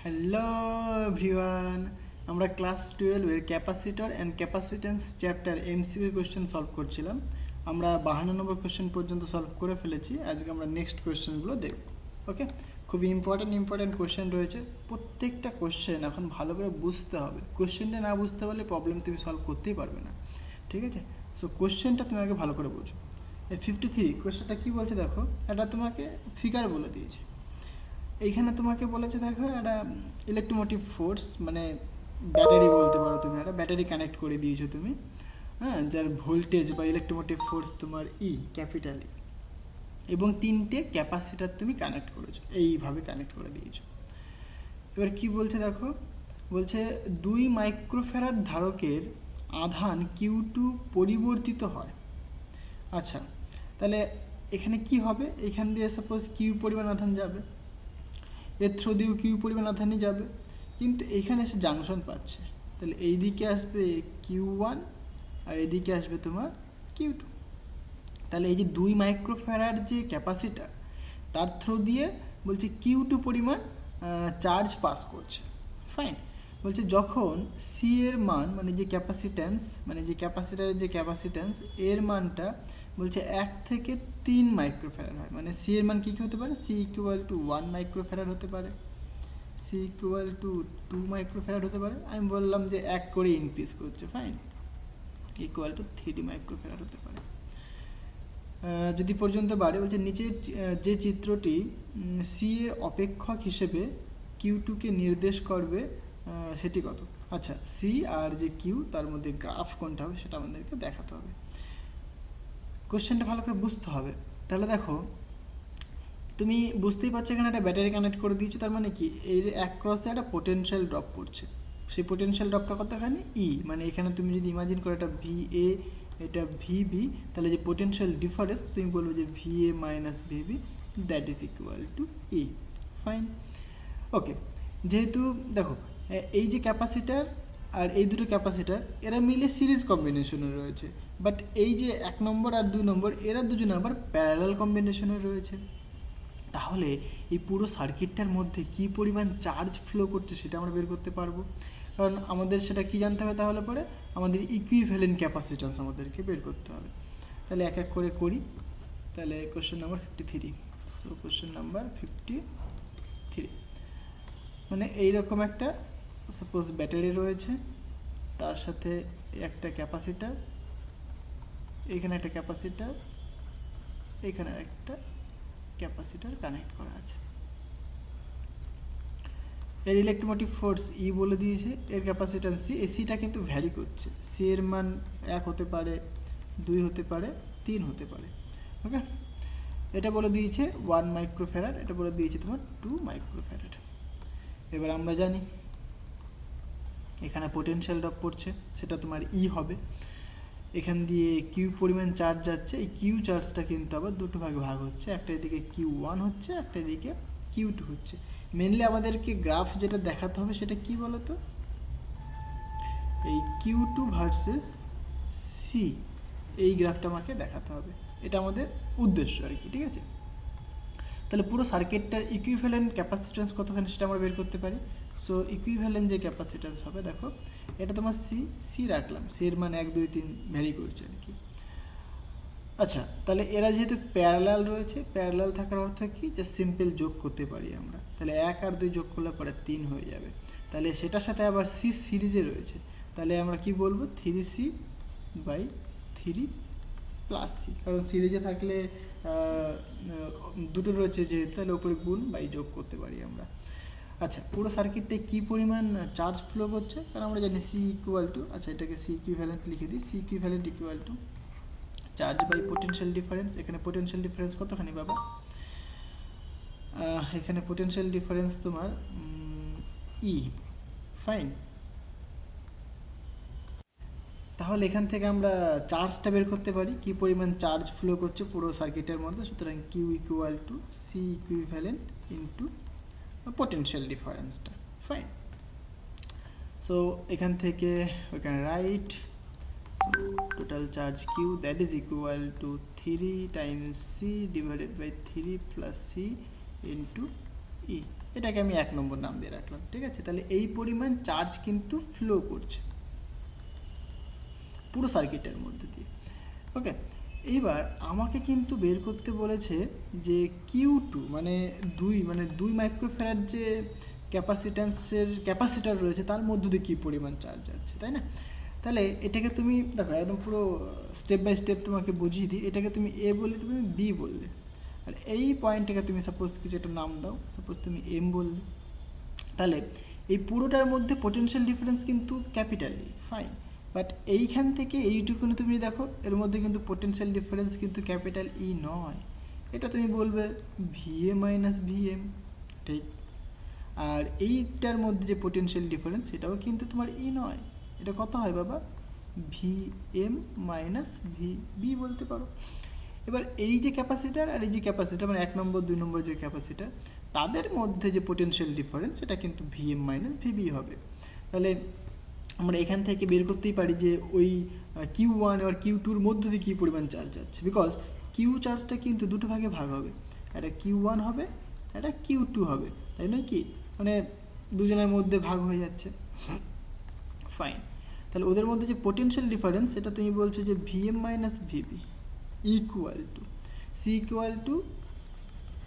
Hello everyone, আমরা class 12-এর capacitor and capacitance chapter MCQ question solve করছিলাম। আমরা 52 নম্বর কোশ্চেন পর্যন্ত সলভ করে ফেলেছি। আজকে আমরা নেক্সট কোশ্চেনগুলো দেখব। ওকে, খুবই ইম্পর্ট্যান্ট কোশ্চেন রয়েছে। প্রত্যেকটা কোশ্চেন এখন ভালো করে বুঝতে হবে। কোশ্চেনটা না বুঝতে পারলে প্রবলেম তুমি সলভ করতেই পারবে না, ঠিক আছে? সো কোশ্চেনটা তুমি আগে ভালো করে বোঝো। এই 53 কোশ্চেনটা কী বলছে দেখো, এটা তোমাকে ফিগার বলে দিয়েছে। এইখানে তোমাকে বলেছে দেখো একটা ইলেকট্রোমোটিভ ফোর্স, মানে ব্যাটারি বলতে পারো, তুমি একটা ব্যাটারি কানেক্ট করে দিয়েছো তুমি, হ্যাঁ, যার ভোল্টেজ বা ইলেকট্রোমোটিভ ফোর্স তোমার ক্যাপিটাল ই, এবং 3টে ক্যাপাসিটার তুমি কানেক্ট করেছো, এইভাবে কানেক্ট করে দিয়েছো। এবার কি বলছে দেখো, বলছে 2 মাইক্রোফ্যারাড ধারকের আধান Q2 পরিবর্তিত হয়। আচ্ছা, তাহলে এখানে কি হবে? এখান দিয়ে সাপোজ কিউ পরিমাণ আধান যাবে, এর থ্রু দিয়েও কিউ পরিমাণ আধানই যাবে, কিন্তু এইখানে এসে জাংশন পাচ্ছে। তাহলে এই দিকে আসবে Q1 আর এদিকে আসবে তোমার Q2। তাহলে এই যে 2 মাইক্রোফ্যারাড যে ক্যাপাসিটার, তার থ্রু দিয়ে বলছে Q2 পরিমাণ চার্জ পাস করছে। ফাইন। বলছে যখন সি এর মান, মানে যে ক্যাপাসিট্যান্স, মানে যে ক্যাপাসিটারের যে ক্যাপাসিট্যান্স, এর মানটা বলছে 1 থেকে 3 মাইক্রোফ্যারাড হয়। মানে সি এর মান কী কী হতে পারে? সি ইকুয়াল টু 1 মাইক্রোফ্যারাড হতে পারে, সি ইকুয়াল টু 2 মাইক্রোফ্যারাড হতে পারে। আমি বললাম যে 1 করে ইনক্রিজ করছে, ফাইন, ইকুয়াল টু 3 মাইক্রোফ্যারাড হতে পারে। যদি পর্যন্ত বাড়ে, বলছে নিচের যে চিত্রটি সি এর অপেক্ষক হিসেবে Q2কে নির্দেশ করবে সেটি কত? আচ্ছা, সি আর যে কিউ, তার মধ্যে গ্রাফ কোনটা হবে সেটা আমাদেরকে দেখাতে হবে। কোশ্চেনটা ভালো করে বুঝতে হবে। তাহলে দেখো, তুমি বুঝতেই পারছো এখানে একটা ব্যাটারি কানেক্ট করে দিয়েছো, তার মানে কি এর এক ক্রসে একটা পোটেনশিয়াল ড্রপ পড়ছে। সেই পোটেনশিয়াল ড্রপটা কতখানি? মানে এখানে তুমি যদি ইমাজিন করো এটা VA, এটা VB, তাহলে যে পোটেনশিয়াল ডিফারেন্স তুমি বলবে যে VA minus VB, that is equal to fine. Okay, যেহেতু দেখো এই যে ক্যাপাসিটার আর এই দুটো ক্যাপাসিটার এরা মিলে সিরিজ কম্বিনেশনে রয়েছে, বাট এই যে 1 নম্বর আর 2 নম্বর এরা দুজন আবার প্যারালাল কম্বিনেশনে রয়েছে। তাহলে এই পুরো সার্কিটটার মধ্যে কী পরিমাণ চার্জ ফ্লো করছে সেটা আমরা বের করতে পারবো, কারণ আমাদের সেটা কি জানতে হবে? তাহলে পরে আমাদের ইকুইভ্যালেন্ট ক্যাপাসিট্যান্স আমাদেরকে বের করতে হবে। তাহলে এক এক করে করি। তাহলে question number 53। So question number 53, মানে এইরকম একটা সাপোজ ব্যাটারি রয়েছে, তার সাথে একটা ক্যাপাসিটার, এইখানে একটা ক্যাপাসিটার, এইখানে একটা ক্যাপাসিটার কানেক্ট করা আছে। এর ইলেকট্রোমোটিভ ফোর্স বলে দিয়েছে, এর ক্যাপাসিট্যান্স সি। এই সিটা কিন্তু ভ্যারি করছে, সি এর মান 1 হতে পারে, 2 হতে পারে, 3 হতে পারে। ওকে, এটা বলে দিয়েছে 1 মাইক্রোফ্যারাড, এটা বলে দিয়েছে তোমার 2 মাইক্রোফ্যারাড। এবার আমরা জানি এখানে পোটেনশিয়াল ড্রপ পড়ছে, সেটা তোমার হবে। এখান দিয়ে কিউ পরিমাণ চার্জ যাচ্ছে, এই কিউ চার্জটা কিন্তু আবার দুটো ভাগে ভাগ হচ্ছে, একটা এদিকে Q1 হচ্ছে, একটা এদিকে Q2 হচ্ছে। মেনলি আমাদেরকে গ্রাফ যেটা দেখাতে হবে সেটা কি বলতো, এই Q2 ভার্সেস সি, এই গ্রাফটা আমাকে দেখাতে হবে, এটা আমাদের উদ্দেশ্য আর কি, ঠিক আছে? তাহলে পুরো সার্কিটটার ইকুইভ্যালেন্ট ক্যাপাসিট্যান্স কতখানি সেটা আমরা বের করতে পারি। সো ইকুইভ্যালেন্ট যে ক্যাপাসিট্যান্স হবে, দেখো এটা তোমার সি রাখলাম, সি এর মান 1 2 3 ভ্যারি করছে আর কি। আচ্ছা, তাহলে এরা যেহেতু প্যারালাল রয়েছে, প্যারালাল থাকার অর্থ কি, যে সিম্পল যোগ করতে পারি আমরা। তাহলে 1 আর 2 যোগ করলে পরে 3 হয়ে যাবে। তাহলে সেটার সাথে আবার সি সিরিজে রয়েছে, তাহলে আমরা কি বলবো 3C/3 প্লাস সি, কারণ সিরিজে থাকলে দুটো রয়েছে যেহেতু, তাহলে ওপরে গুণ বাই যোগ করতে পারি আমরা। আচ্ছা, পুরো সার্কিটটায় কী পরিমাণ চার্জ ফ্লো করছে, কারণ আমরা জানি সি ইকুয়াল টু, আচ্ছা এটাকে সি ইকুইভ্যালেন্ট লিখে দিই, C equivalent equal to charge by potential difference. এখানে পোটেনশিয়াল ডিফারেন্স কতখানি বাবা? এখানে পোটেনশিয়াল ডিফারেন্স তোমার ফাইন। তাহলে এখান থেকে আমরা চার্জটা বের করতে পারি, কি পরিমাণ চার্জ ফ্লো করছে পুরো সার্কিটের মধ্যে। সুতরাং Q equal to C equivalent into potential ডিফারেন্সটা, ফাইন। সো এখান থেকে we can write, so total charge Q that is equal to 3 times C divided by 3 plus C into E, এটাকে আমি 1 নম্বর নাম দিয়ে রাখলাম। ঠিক আছে, তাহলে এই পরিমাণ চার্জ কিন্তু ফ্লো করছে পুরো সার্কিটের মধ্যে দিয়ে। ওকে, এইবার আমাকে কিন্তু বের করতে বলেছে যে Q2 মানে 2 মাইক্রোফ্যারাড যে ক্যাপাসিটার রয়েছে তার মধ্য দিয়ে কী পরিমাণ চার্জ যাচ্ছে, তাই না? তাহলে এটাকে তুমি দেখো একদম পুরো স্টেপ বাই স্টেপ তোমাকে বুঝিয়ে দিই। এটাকে তুমি এ বললে তো তুমি বি বললে, আর এই পয়েন্টটাকে তুমি সাপোজ কিছু একটা নাম দাও, সাপোজ তুমি এম বললে। তাহলে এই পুরোটার মধ্যে পোটেনশিয়াল ডিফারেন্স কিন্তু ক্যাপিটালি ফাইন, বাট এইখান থেকে এইটুকুনি তুমি দেখো এর মধ্যে কিন্তু পোটেনশিয়াল ডিফারেন্স কিন্তু ক্যাপিটাল ই নয়, এটা তুমি বলবে ভিএ মাইনাস ভিএম, ঠিক? আর এইটার মধ্যে যে পোটেনশিয়াল ডিফারেন্স এটাও কিন্তু তোমার ই নয়, এটা কত হয় বাবা? ভিএম মাইনাস ভিবি বলতে পারো। এবার এই যে ক্যাপাসিটার আর এই যে ক্যাপাসিটার মানে 1 নম্বর 2 নম্বর যে ক্যাপাসিটার তাদের মধ্যে যে পোটেনশিয়াল ডিফারেন্স এটা কিন্তু ভিএম মাইনাস ভিবি হবে। তাহলে আমরা এখান থেকে বের করতেই পারি যে ওই Q1 আর Q2-র মধ্যে দিয়ে কী পরিমাণ চার্জ যাচ্ছে, বিকজ কিউ চার্জটা কিন্তু দুটো ভাগে ভাগ হবে, একটা Q1 হবে একটা Q2 হবে, তাই নয় কি? মানে দুজনের মধ্যে ভাগ হয়ে যাচ্ছে, ফাইন। তাহলে ওদের মধ্যে যে পোটেনশিয়াল ডিফারেন্স এটা তুমি বলছো যে VM minus VB equal to C equal to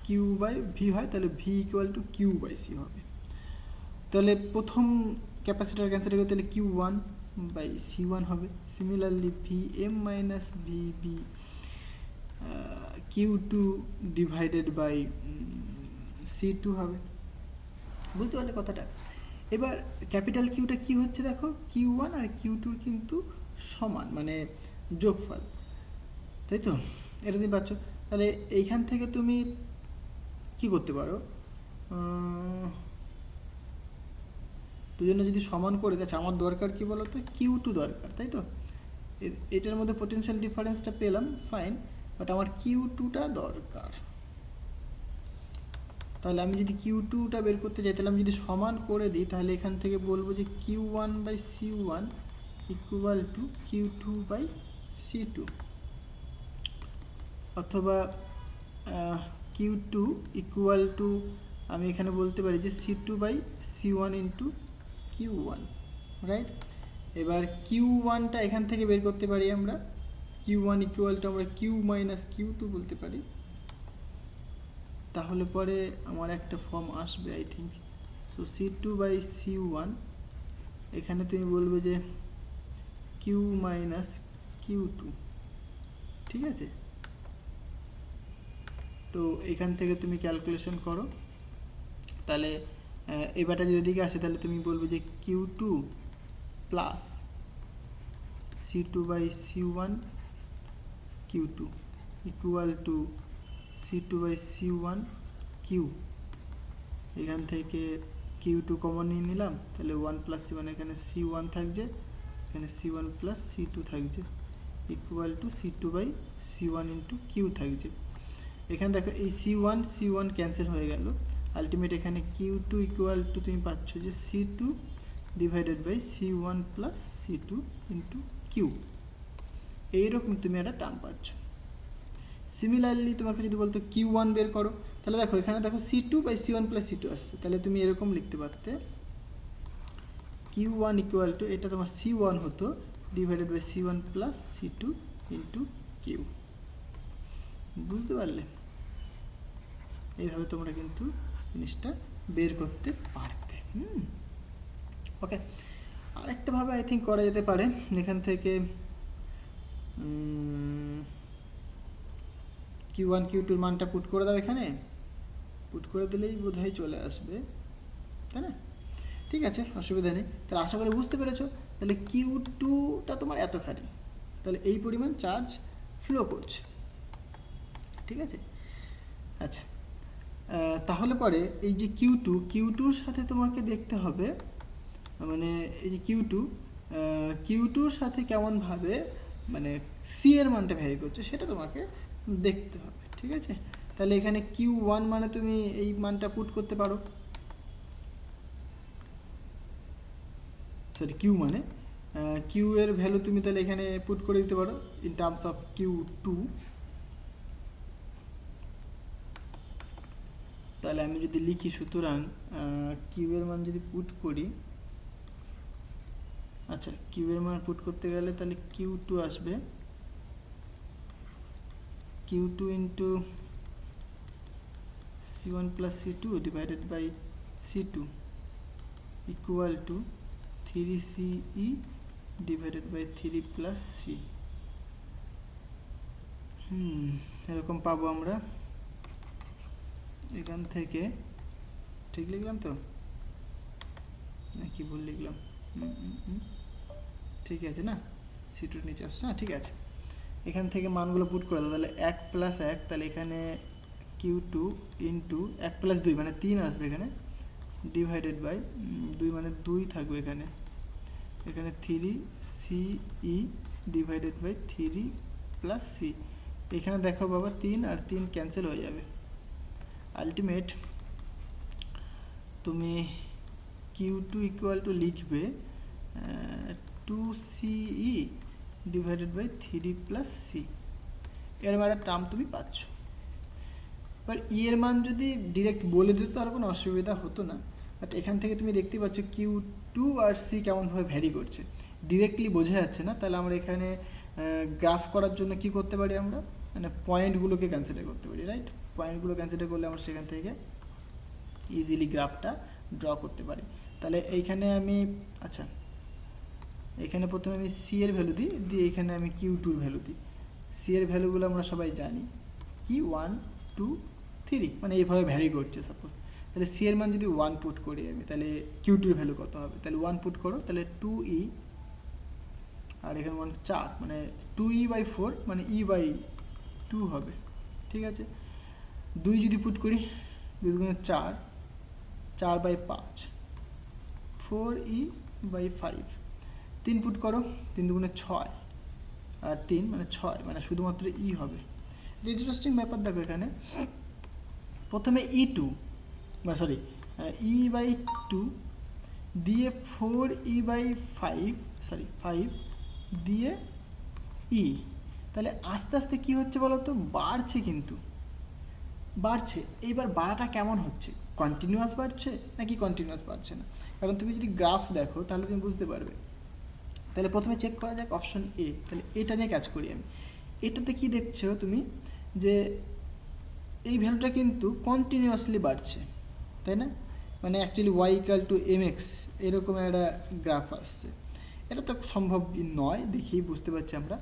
Q by V হয়, তাহলে V equal to Q by C হবে। তাহলে প্রথম ক্যাপাসিটার ক্যান্সেল করে তাহলে Q1 বাই C1 হবে। Similarly VM minus VB Q2 divided by C2 হবে। বুঝতে পারলে কথাটা? এবার ক্যাপিটাল কিউটা কি হচ্ছে দেখো, Q1 আর Q2 কিন্তু সমান মানে যোগফল, তাই তো? এটা তুমি পাচ্ছ। তাহলে এইখান থেকে তুমি কি করতে পারো, দুজনে যদি সমান করে দিচ্ছে, আমার দরকার কি বলো তো, Q2 দরকার, তাই তো? এটার মধ্যে পোটেনশিয়াল ডিফারেন্সটা পেলাম ফাইন, বাট আমার Q2টা দরকার। তাহলে আমি যদি Q2টা বের করতে চাই তাহলে আমি যদি সমান করে দিই তাহলে এখান থেকে বলবো যে Q1 by C1 equal to Q2 by C2, অথবা Q2 ইকুয়াল টু আমি এখানে বলতে পারি যে C2 by C1 into Q1, right? এবার Q1টা এখান থেকে বের করতে পারি আমরা, Q1 ইকুয়াল টু আমরা Q মাইনাস Q2 বলতে পারি। তাহলে পরে আমার একটা ফর্ম আসবে I think. So C2 by C1 এখানে তুমি বলবে যে Q মাইনাস Q2, ঠিক আছে? তো এখান থেকে তুমি ক্যালকুলেশন করো, তাহলে এবারটা যদি দিকে আসে তাহলে তুমি বলবে যে Q2 plus C2 by C1 Q2 equal to C2 by C1 Q। এখান থেকে Q2 কমন নিয়ে নিলাম, তাহলে 1 প্লাস C1 এখানে C1 থাকছে, এখানে C1 প্লাস C2 থাকছে equal to C2 by C1 into Q থাকছে। এখানে দেখো এই C1 ক্যান্সেল হয়ে গেল, আলটিমেট এখানে Q2 ইকুয়াল টু তুমি পাচ্ছ যে C2 divided by C1 plus C2 into Q, এইরকম তুমি একটা টার্ম পাচ্ছ। সিমিলারলি তোমাকে যদি বলতো Q1 বের করো, তাহলে দেখো এখানে দেখো C2 by C1 plus C2 আসছে, তাহলে তুমি এরকম লিখতে পারতে Q1 ইকুয়াল টু, এটা তোমার C1 হতো divided by C1 plus C2 into Q। বুঝতে পারলে? এইভাবে তোমরা কিন্তু জিনিসটা বের করতে পারতে। ওকে, আরেকটা ভাবে আই থিঙ্ক করা যেতে পারে, এখান থেকে Q1 Q2-র মানটা পুট করে দাও, এখানে পুট করে দিলেই বোধহয় চলে আসবে, তাই না? ঠিক আছে, অসুবিধা নেই। তাহলে আশা করি বুঝতে পেরেছো। তাহলে Q2টা তোমার এতখানি, তাহলে এই পরিমাণ চার্জ ফ্লো করছে, ঠিক আছে? আচ্ছা, তাহলে পরে এই যে Q2-র সাথে তোমাকে দেখতে হবে, মানে এই যে Q2-র সাথে কেমনভাবে মানে সি এর মানটা ভ্যারি করছে সেটা তোমাকে দেখতে হবে, ঠিক আছে? তাহলে এখানে Q1 মানে তুমি এই মানটা পুট করতে পারো, সরি Q মানে Q এর ভ্যালু তুমি তাহলে এখানে পুট করে দিতে পারো ইন টার্মস অফ Q2। তাহলে আমি আমি যদি লিখি, সুতরাং কিউয়ের মান যদি পুট করি, আচ্ছা কিউয়ের মান পুট করতে গেলে তাহলে Q2 আসবে, Q2 into C1 plus C2 divided by C2 equal to 3CE divided by 3 plus C। এরকম পাবো আমরা এখান থেকে। ঠিক লিখলাম তো নাকি ভুল লিখলাম? ঠিক আছে না, C2 নিচে আসছে, হ্যাঁ ঠিক আছে। এখান থেকে মানগুলো পুট করে দাও, তাহলে 1 প্লাস 1, তাহলে এখানে Q2 ইন্টু 1 প্লাস 2 মানে 3 আসবে এখানে, ডিভাইডেড বাই 2 মানে 2 থাকবে এখানে, এখানে 3CE divided by 3 plus C। এখানে দেখো বাবা 3 আর 3 ক্যান্সেল হয়ে যাবে, আলটিমেট তুমি Q2 ইকুয়াল টু লিখবে 2CE divided by 3 plus C। এরকম একটা টার্ম তুমি পাচ্ছ। এবার ই এর মান যদি ডিরেক্ট বলে দিত তার কোনো অসুবিধা হতো না, বাট এখান থেকে তুমি দেখতে পাচ্ছ Q2 আর C কেমনভাবে ভ্যারি করছে, ডিরেক্টলি বোঝা যাচ্ছে না। তাহলে আমরা এখানে গ্রাফ করার জন্য কি করতে পারি, আমরা মানে পয়েন্টগুলোকে কনসিডার করতে পারি, রাইট? পয়েন্টগুলো কনসিডার করলে আমরা সেখান থেকে ইজিলি গ্রাফটা ড্র করতে পারি। তাহলে এইখানে আমি, আচ্ছা এখানে প্রথমে আমি C এর ভ্যালু দিই, দিয়ে এখানে আমি Q2 এর ভ্যালু দিই। C এর ভ্যালুগুলো আমরা সবাই জানি কি 1 2 3, মানে এইভাবে ভ্যারি করছে সাপোজ। তাহলে C এর মান যদি 1 পুট করি আমি, তাহলে Q2 এর ভ্যালু কত হবে? তাহলে 1 পুট করো, তাহলে 2E, আর এখানে 1 4 মানে 2E বাই 4 মানে E বাই 2 হবে, ঠিক আছে। 2 যদি পুট করি, 2 দুগুণে 4, 4 বাই 5 4E বাই 5। 3 পুট করো, 3 দুগুণে 6 আর 3 মানে 6, মানে শুধুমাত্র E হবে। ইন্টারেস্টিং ব্যাপার দেখো, এখানে প্রথমে E2 বা সরি E বাই 2 দিয়ে 4E বাই 5 সরি 5 দিয়ে E, তাহলে আস্তে আস্তে কি হচ্ছে বলো তো, বাড়ছে, কিন্তু বাড়ছে। এইবার বাড়াটা কেমন হচ্ছে, কন্টিনিউয়াস বাড়ছে নাকি কন্টিনিউয়াস বাড়ছে না? কারণ তুমি যদি গ্রাফ দেখো তাহলে তুমি বুঝতে পারবে। তাহলে প্রথমে চেক করা যাক অপশন এ, তাহলে এটা নিয়ে কাজ করি আমি। এটাতে কি দেখছো তুমি, যে এই ভ্যালুটা কিন্তু কন্টিনিউয়াসলি বাড়ছে, তাই না? মানে actually y equal to mx এরকম একটা গ্রাফ আসছে। এটা তো সম্ভব নয়, দেখেই বুঝতে পারছি আমরা।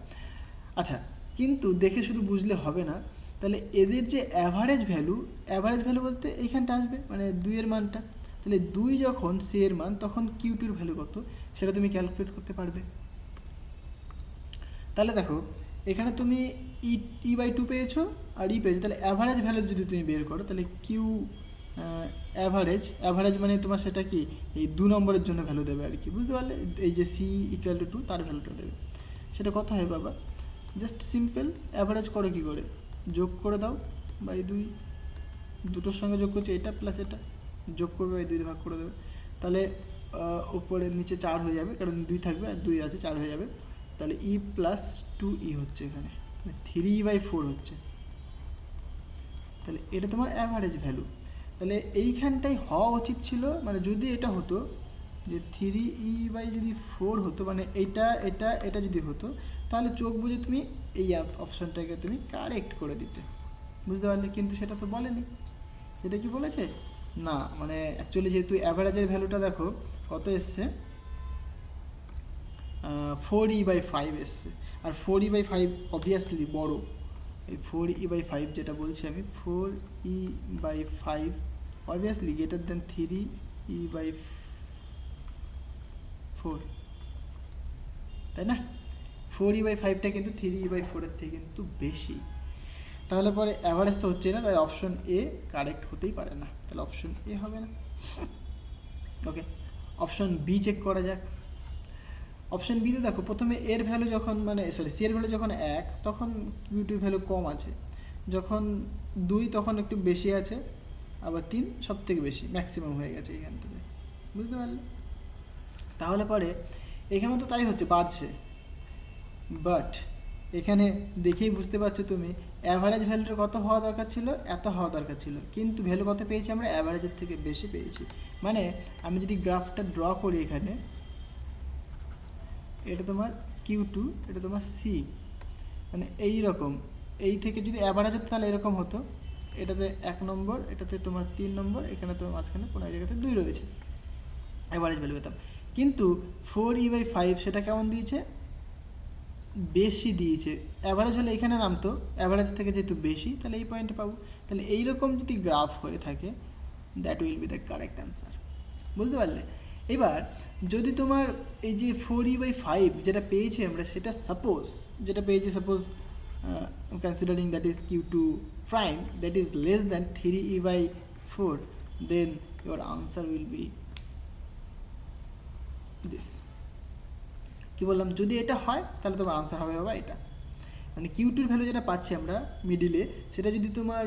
আচ্ছা, কিন্তু দেখে শুধু বুঝলে হবে না, তাহলে এদের যে অ্যাভারেজ ভ্যালু বলতে এইখানটা আসবে, মানে 2 এর মানটা। তাহলে 2 যখন C এর মান, তখন Q2 এর ভ্যালু কত সেটা তুমি ক্যালকুলেট করতে পারবে। তাহলে দেখো এখানে তুমি ই বাই 2 পেয়েছো আর ই পেয়েছো, তাহলে অ্যাভারেজ ভ্যালু যদি তুমি বের করো, তাহলে কিউ অ্যাভারেজ মানে তোমার সেটা কি এই 2 নম্বরের জন্য ভ্যালু দেবে আর কি, বুঝতে পারলে? এই যে C ইকুয়াল টু 2 তার ভ্যালুটা দেবে। সেটা কত হয় বাবা? জাস্ট সিম্পল অ্যাভারেজ করো, কী করে যোগ করে দাও বাই 2, দুটোর সঙ্গে যোগ করছে এটা প্লাস এটা, যোগ করবে বাই 2 দিয়ে ভাগ করে দেবে। তাহলে উপরে নিচে 4 হয়ে যাবে, কারণ 2 থাকবে আর 2 আছে, 4 হয়ে যাবে। তাহলে E প্লাস 2E হচ্ছে এখানে, 3/4 হচ্ছে। তাহলে এটা তোমার অ্যাভারেজ ভ্যালু। তাহলে এইখানটাই হওয়া উচিত ছিল, মানে যদি এটা হতো যে 3E যদি 4 হতো, মানে এইটা এটা এটা যদি হতো, তাহলে চোখ বুঝে তুমি এই অপশানটাকে তুমি কারেক্ট করে দিতে, বুঝতে পারলে? কিন্তু সেটা তো বলেনি। সেটা কি বলেছে না, মানে অ্যাকচুয়ালি যেহেতু অ্যাভারেজের ভ্যালুটা দেখো কত এসছে, 4E/5 এসছে। আর 4E/5 অবভিয়াসলি বড়, এই 4E/5 যেটা বলছি আমি, 4E/5 obviously greater than 3E/4, তাই না? 4E/5টা কিন্তু 3E/4 থেকে কিন্তু বেশি। তাহলে পরে অ্যাভারেজ তো হচ্ছে না, তাই অপশন এ কারেক্ট হতেই পারে না, তাহলে অপশন এ হবে না। ওকে, অপশন বি চেক করা যাক। অপশন বিতে দেখো প্রথমে এর ভ্যালু যখন, মানে সরি সি এর ভ্যালু যখন 1, তখন কিউটির ভ্যালু কম আছে, যখন 2 তখন একটু বেশি আছে, আবার 3 সব থেকে বেশি, ম্যাক্সিমাম হয়ে গেছে এখান থেকে, বুঝতে পারলে? তাহলে পরে এখানে তো তাই হচ্ছে, বাড়ছে, বাট এখানে দেখেই বুঝতে পারছো তুমি অ্যাভারেজ ভ্যালুটা কত হওয়া দরকার ছিল, এত হওয়া দরকার ছিল, কিন্তু ভ্যালু কত পেয়েছি আমরা, অ্যাভারেজের থেকে বেশি পেয়েছি। মানে আমি যদি গ্রাফটা ড্র করি এখানে, এটা তোমার Q2, এটা তোমার সি, মানে এই রকম, এই থেকে যদি অ্যাভারেজ হতো তাহলে এরকম হতো, এটাতে 1 নম্বর, এটাতে তোমার 3 নম্বর, এখানে তোমার মাঝখানে কোনো এক জায়গাতে 2 রয়েছে, অ্যাভারেজ ভ্যালু পেতাম। কিন্তু 4E/5 সেটা কেমন দিয়েছে, বেশি দিয়েছে। অ্যাভারেজ হলে এখানে নামতো, অ্যাভারেজ থেকে যেহেতু বেশি তাহলে এই পয়েন্টে পাবো। তাহলে এইরকম যদি গ্রাফ হয়ে থাকে, that will B the correct answer. বুঝতে পারলে? এবার যদি তোমার এই যে 4E/5 যেটা পেয়েছি আমরা, সেটা সাপোজ যেটা পেয়েছি, suppose considering that is Q2 prime that is less than 3E/4, then your answer will be this. কি বললাম, যদি এটা হয় তাহলে তোমার আনসার হবে বাবা এটা, মানে Q2-র ভ্যালু যেটা পাচ্ছি আমরা মিডিলে, সেটা যদি তোমার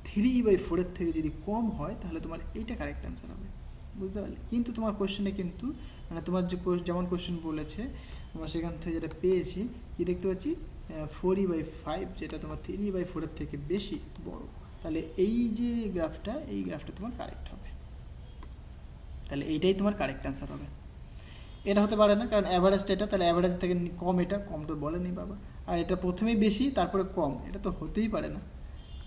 3E/4 থেকে যদি কম হয় তাহলে তোমার এইটা কারেক্ট অ্যান্সার হবে। বুঝতে পারলে? কিন্তু তোমার কোশ্চেনে কিন্তু মানে তোমার যে যেমন কোশ্চেন বলেছে, আমরা সেখান থেকে যেটা পেয়েছি কি দেখতে পাচ্ছি, 4E/5 যেটা তোমার 3E/4 থেকে বেশি বড়, তাহলে এই যে গ্রাফটা, এই গ্রাফটা তোমার কারেক্ট হবে, তাহলে এইটাই তোমার কারেক্ট অ্যান্সার হবে। এটা হতে পারে না, কারণ অ্যাভারেজটা এটা, তাহলে অ্যাভারেজ থেকে কম, এটা কম তো বলেনি বাবা, আর এটা প্রথমেই বেশি তারপরে কম, এটা তো হতেই পারে না।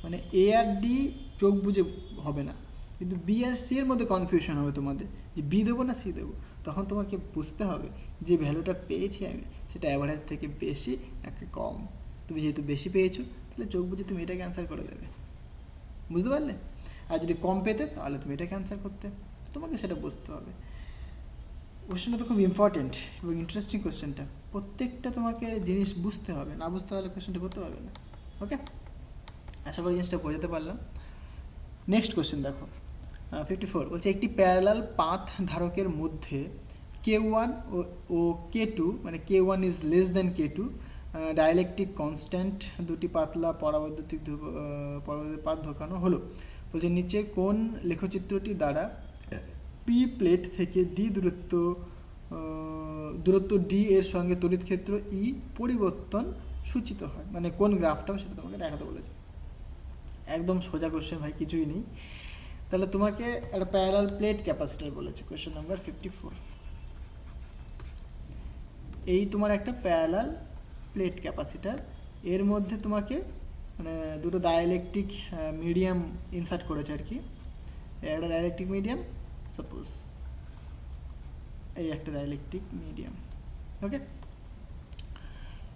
মানে এ আর ডি চোখ বুঝে হবে না, কিন্তু বি আর সি এর মধ্যে কনফিউশন হবে তোমাদের, যে বি দেবো না সি দেবো। তখন তোমাকে বুঝতে হবে যে ভ্যালুটা পেয়েছি আমি, সেটা অ্যাভারেজ থেকে বেশি নাকি কম। তুমি যেহেতু বেশি পেয়েছো, তাহলে চোখ বুঝে তুমি এটাকে অ্যান্সার করে দেবে। বুঝতে পারলে? আর যদি কম পেতে তাহলে তুমি এটাকে অ্যান্সার করতে, তোমাকে সেটা বুঝতে হবে। কোশ্চেনটা তো খুব ইম্পর্টেন্ট এবং ইন্টারেস্টিং কোশ্চেনটা, প্রত্যেকটা তোমাকে জিনিস বুঝতে হবে, না বুঝতে পারলে কোশ্চেনটা করতে পারবে না। ওকে, আশা করি জিনিসটা বোঝাতে পারলাম। নেক্সট কোশ্চেন দেখো, 54 বলছে একটি প্যারালাল পাথ ধারকের মধ্যে K1 ও K2, মানে K1 is less than K2, dielectric constant দুটি পাতলা পরাবৈদ্যুতিক পাত ঢোকানো হলো। বলছে নিচে কোন লেখচিত্রটি দ্বারা পি প্লেট থেকে ডি দূরত্ব ডি এর সঙ্গে তড়িৎ ক্ষেত্র ই পরিবর্তন সূচিত হয়, মানে কোন গ্রাফটাও সেটা তোমাকে দেখাতে বলেছে। একদম সোজা কোশ্চেন ভাই, কিছুই নেই। তাহলে তোমাকে একটা প্যারালাল প্লেট ক্যাপাসিটর বলেছে, কোশ্চেন নাম্বার 54। এই তোমার একটা প্যারালাল প্লেট ক্যাপাসিটর, এর মধ্যে তোমাকে মানে দুটো ডাইলেকট্রিক মিডিয়াম ইনসার্ট করেছে আর কি। একটা ডাইলেকট্রিক মিডিয়াম, সাপোজ এই একটা ডাইলেকট্রিক মিডিয়াম, ওকে।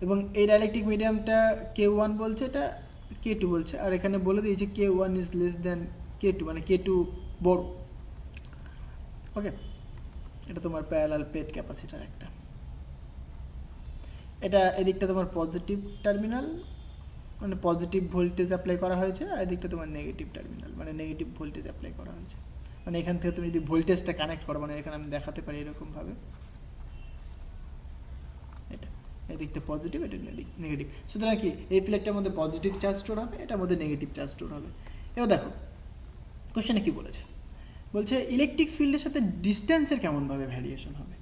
এবং এই ডাইলেকট্রিক মিডিয়ামটা K1 বলছে, এটা K2 বলছে, আর এখানে বলে দিয়েছে K1 is less than K2, মানে K2 বড়। ওকে, এটা তোমার প্যারালাল প্লেট ক্যাপাসিটর একটা। এটা এদিকটা তোমার পজিটিভ টার্মিনাল, মানে পজিটিভ ভোল্টেজ অ্যাপ্লাই করা হয়েছে, আর এদিকটা তোমার নেগেটিভ টার্মিনাল, মানে নেগেটিভ ভোল্টেজ অ্যাপ্লাই করা হয়েছে। মানে এখান থেকে তুমি যদি ভোল্টেজটা কানেক্ট করো, মানে এখানে আমি দেখাতে পারি এরকমভাবে, এটা এদিকটা পজিটিভ, এটা নেগেটিভ। সুতরাং কি এই প্লেটটার মধ্যে পজিটিভ চার্জ স্টোর হবে, এটার মধ্যে নেগেটিভ চার্জ স্টোর হবে। এবার দেখো কোশ্চেনে কি বলেছে, বলছে ইলেকট্রিক ফিল্ডের সাথে ডিস্টেন্সের কেমনভাবে ভ্যারিয়েশন হবে।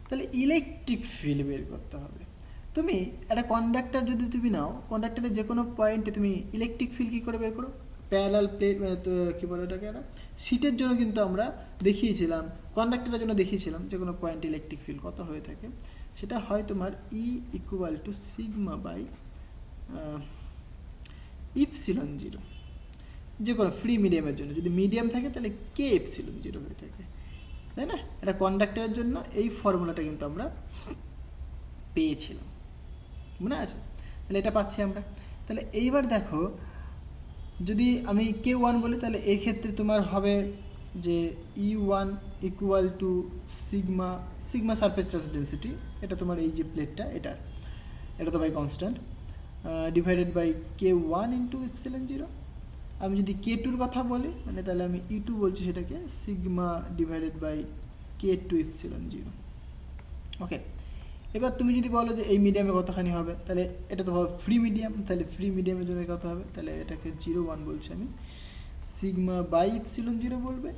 তাহলে ইলেকট্রিক ফিল্ড বের করতে হবে। তুমি একটা কন্ডাক্টর যদি তুমি নাও, কন্ডাক্টরের যে কোনো পয়েন্টে তুমি ইলেকট্রিক ফিল্ড কী করে বের করো, প্যারালাল প্লেট কী বলে ওটাকে, একটা সিটের জন্য কিন্তু আমরা দেখিয়েছিলাম, কন্ডাক্টরের জন্য দেখিয়েছিলাম যে কোনো পয়েন্ট ইলেকট্রিক ফিল্ড কত হয়ে থাকে। সেটা হয় তোমার E equal to sigma by epsilon zero. যে কোনো ফ্রি মিডিয়ামের জন্য যদি মিডিয়াম থাকে তাহলে K এপসিলন জিরো হয়ে থাকে, তাই না? এটা কন্ডাক্টরের জন্য এই ফর্মুলাটা কিন্তু আমরা পেয়েছিলাম, মনে আছে? তাহলে এটা পাচ্ছি আমরা। তাহলে এইবার দেখো যদি আমি K1 বলি, তাহলে এই ক্ষেত্রে তোমার হবে যে E1 equal to sigma surface charge density, এটা তোমার এই যে প্লেটটা, এটা তো by constant, divided by K1 into epsilon zero. আমি যদি K2-র কথা বলি, মানে তাহলে আমি E2 বলছি সেটাকে, sigma divided by K2 epsilon zero. Okay, এবার তুমি যদি বলো যে এই মিডিয়ামে কতখানি হবে, তাহলে এটা তো হবে ফ্রি মিডিয়াম, তাহলে ফ্রি মিডিয়ামের জন্য কত হবে, তাহলে এটাকে 0.1 বলছি আমি, সিগমা বাই ইপসিলন জিরো বলবে।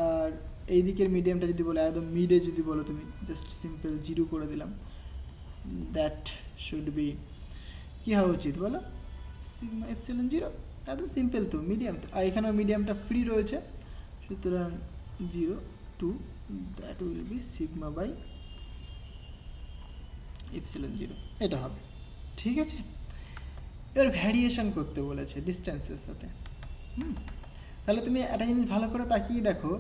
আর এই দিকের মিডিয়ামটা যদি বলো, একদম মিডে যদি বলো তুমি, জাস্ট সিম্পল 0 করে দিলাম, দ্যাট শুড বি কী হওয়া উচিত বলো? Sigma epsilon zero. একদম সিম্পল তো, মিডিয়াম তো, আর এখানেও মিডিয়ামটা ফ্রি রয়েছে, সুতরাং 0 to that will be sigma by epsilon zero, এটা হবে। ঠিক আছে, এবার ভ্যারিয়েশন করতে বলেছে ডিস্টেন্সের সাথে। তাহলে তুমি একটা জিনিস ভালো করে তাকিয়ে দেখো,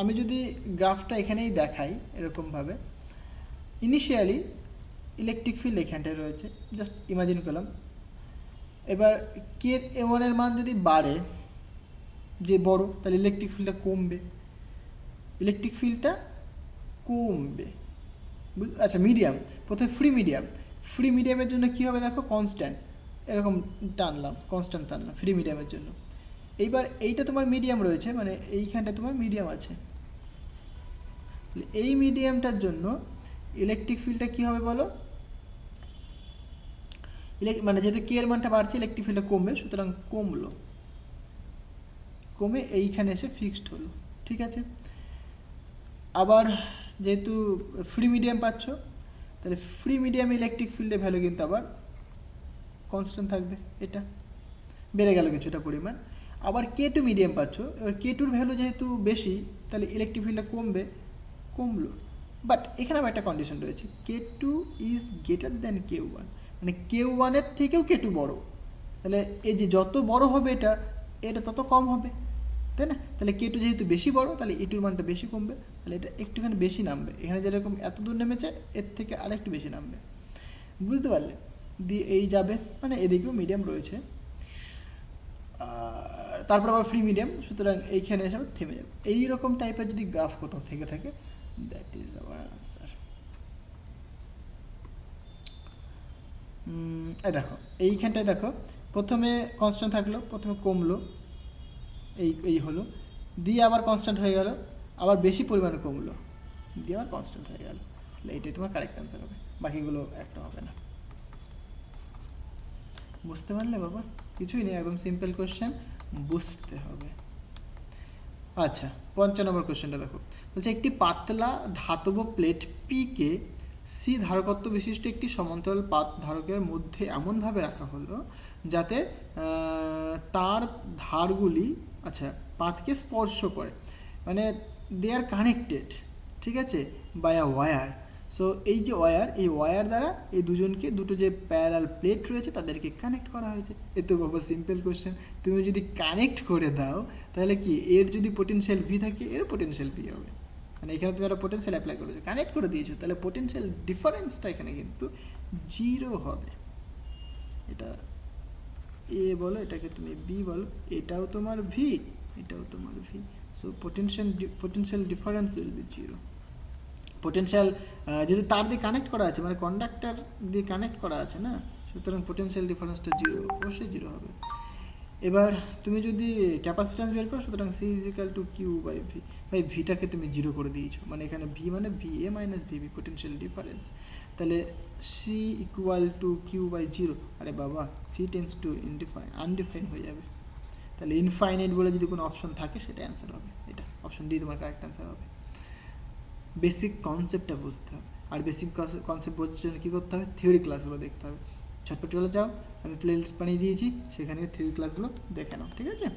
আমি যদি গ্রাফটা এখানেই দেখাই এরকমভাবে, ইনিশিয়ালি ইলেকট্রিক ফিল্ড এখানটায় রয়েছে, জাস্ট ইমাজিন করলাম। এবার কে এ ওয়ানের মান যদি বাড়ে, যে বড়, তাহলে ইলেকট্রিক ফিল্ডটা কমবে, ইলেকট্রিক ফিল্ডটা কমবে। আচ্ছা, মিডিয়াম, প্রথমে ফ্রি মিডিয়ামের জন্য কী হবে দেখো, কনস্ট্যান্ট এরকম টানলাম, কনস্ট্যান্ট টানলাম ফ্রি মিডিয়ামের জন্য। এইবার এইটা তোমার মিডিয়াম রয়েছে, মানে এইখানটা তোমার মিডিয়াম আছে, এই মিডিয়ামটার জন্য ইলেকট্রিক ফিল্ডটা কী হবে বলো, মানে যেহেতু কে এর মানটা বাড়ছে, ইলেকট্রিক ফিল্ডটা কমবে, সুতরাং কমলো, কমে এইখানে এসে ফিক্সড হলো। ঠিক আছে, আবার যেহেতু ফ্রি মিডিয়াম পাচ্ছ, তাহলে ফ্রি মিডিয়াম ইলেকট্রিক ফিল্ডের ভ্যালু কিন্তু আবার কনস্ট্যান্ট থাকবে, এটা বেড়ে গেল কিছুটা পরিমাণ। আবার K2 মিডিয়াম পাচ্ছ, এবার K2-র ভ্যালু যেহেতু বেশি, তাহলে ইলেকট্রিক ফিল্ডটা কমলো। বাট এখানে আবার একটা কন্ডিশন রয়েছে, K2 is greater than K1, মানে K1-এর থেকেও K2 বড়, তাহলে এই যে যত বড় হবে এটা তত কম হবে, তাই না? তাহলে K2 যেহেতু বেশি বড়, তাহলে E2-র মানটা বেশি কমবে, তাহলে এটা একটুখানি বেশি নামবে, এখানে যেরকম এত দূর নেমেছে এর থেকে আরেকটু বেশি নামবে, বুঝতে পারলে? দিয়ে এই যাবে, মানে এদিকেও মিডিয়াম রয়েছে, তারপর আবার ফ্রি মিডিয়াম, সুতরাং এইখানে এসে থেমে যাবে। এইরকম টাইপের যদি গ্রাফ কোথাও থেকে থাকে, দ্যাট ইজ আওয়ার আনসার। দেখো এইখানটায় দেখো, প্রথমে কনস্ট্যান্ট থাকলো, প্রথমে কমলো, এই হলো, দিয়ে আবার কনস্ট্যান্ট হয়ে গেল, আবার বেশি পরিমাণে কমলো, দিয়ে আবার কনস্ট্যান্ট হয়ে গেল, তাহলে এইটাই তোমার কারেক্ট অ্যান্সার হবে, বাকিগুলো একটা হবে না। বুঝতে পারলে বাবা? কিছুই নেই, একদম সিম্পল কোশ্চেন, বুঝতে হবে। আচ্ছা, ৫ নম্বর কোশ্চেনটা দেখো, বলছে একটি পাতলা ধাতব প্লেট পিকে সি ধারকত্ব বিশিষ্ট একটি সমান্তরাল পাত ধারকের মধ্যে এমনভাবে রাখা হলো যাতে তার ধারগুলি পাতকে স্পর্শ করে, মানে দে আর কানেক্টেড, ঠিক আছে, বাই আ ওয়্যার। সো এই যে এই ওয়্যার দ্বারা এই দুটো যে প্যারালাল প্লেট রয়েছে তাদেরকে কানেক্ট করা হয়েছে। এ তো বাবা সিম্পল কোশ্চেন, তুমি যদি কানেক্ট করে দাও তাহলে কি, এর যদি পোটেনশিয়াল ভি থাকে, এর পোটেনশিয়াল ভি হবে, মানে এখানে তুমি একটা পোটেনশিয়াল অ্যাপ্লাই করেছো, কানেক্ট করে দিয়েছো, তাহলে পোটেনশিয়াল ডিফারেন্সটা এখানে কিন্তু 0 হবে। এটা এ বলো, এটাকে তুমি বি বলো, এটাও তোমার ভি, এটাও তোমার V, so potential difference will be 0। Potential যেহেতু তার দিয়ে কানেক্ট করা আছে, মানে কন্ডাক্টর দিয়ে কানেক্ট করা আছে না, সুতরাং পোটেনশিয়াল ডিফারেন্সটা 0, অবশ্যই 0 হবে। এবার তুমি যদি ক্যাপাসিট্যান্স বের করো, সুতরাং C is equal to Q by V, by ভিটাকে তুমি 0 করে দিয়েছো, মানে এখানে ভি মানে V A minus VB, potential difference, তাহলে C equal to Q by 0, আরে বাবা সি টেন্স টু আনডিফাইন হয়ে যাবে, তাহলে ইনফাইনাইট বলে যদি কোনো অপশন থাকে সেটা অ্যান্সার হবে, এটা অপশন ডি তোমার কারেক্ট অ্যান্সার হবে। বেসিক কনসেপ্টটা বুঝতে হবে, আর বেসিক কনসেপ্ট বোঝার জন্য কী করতে হবে, থিওরি ক্লাসগুলো দেখতে হবে। ঝটপট চলে যাও, আমি প্লেলিস্ট বানিয়ে দিয়েছি, সেখানে থিওরি ক্লাসগুলো দেখে নাও, ঠিক আছে?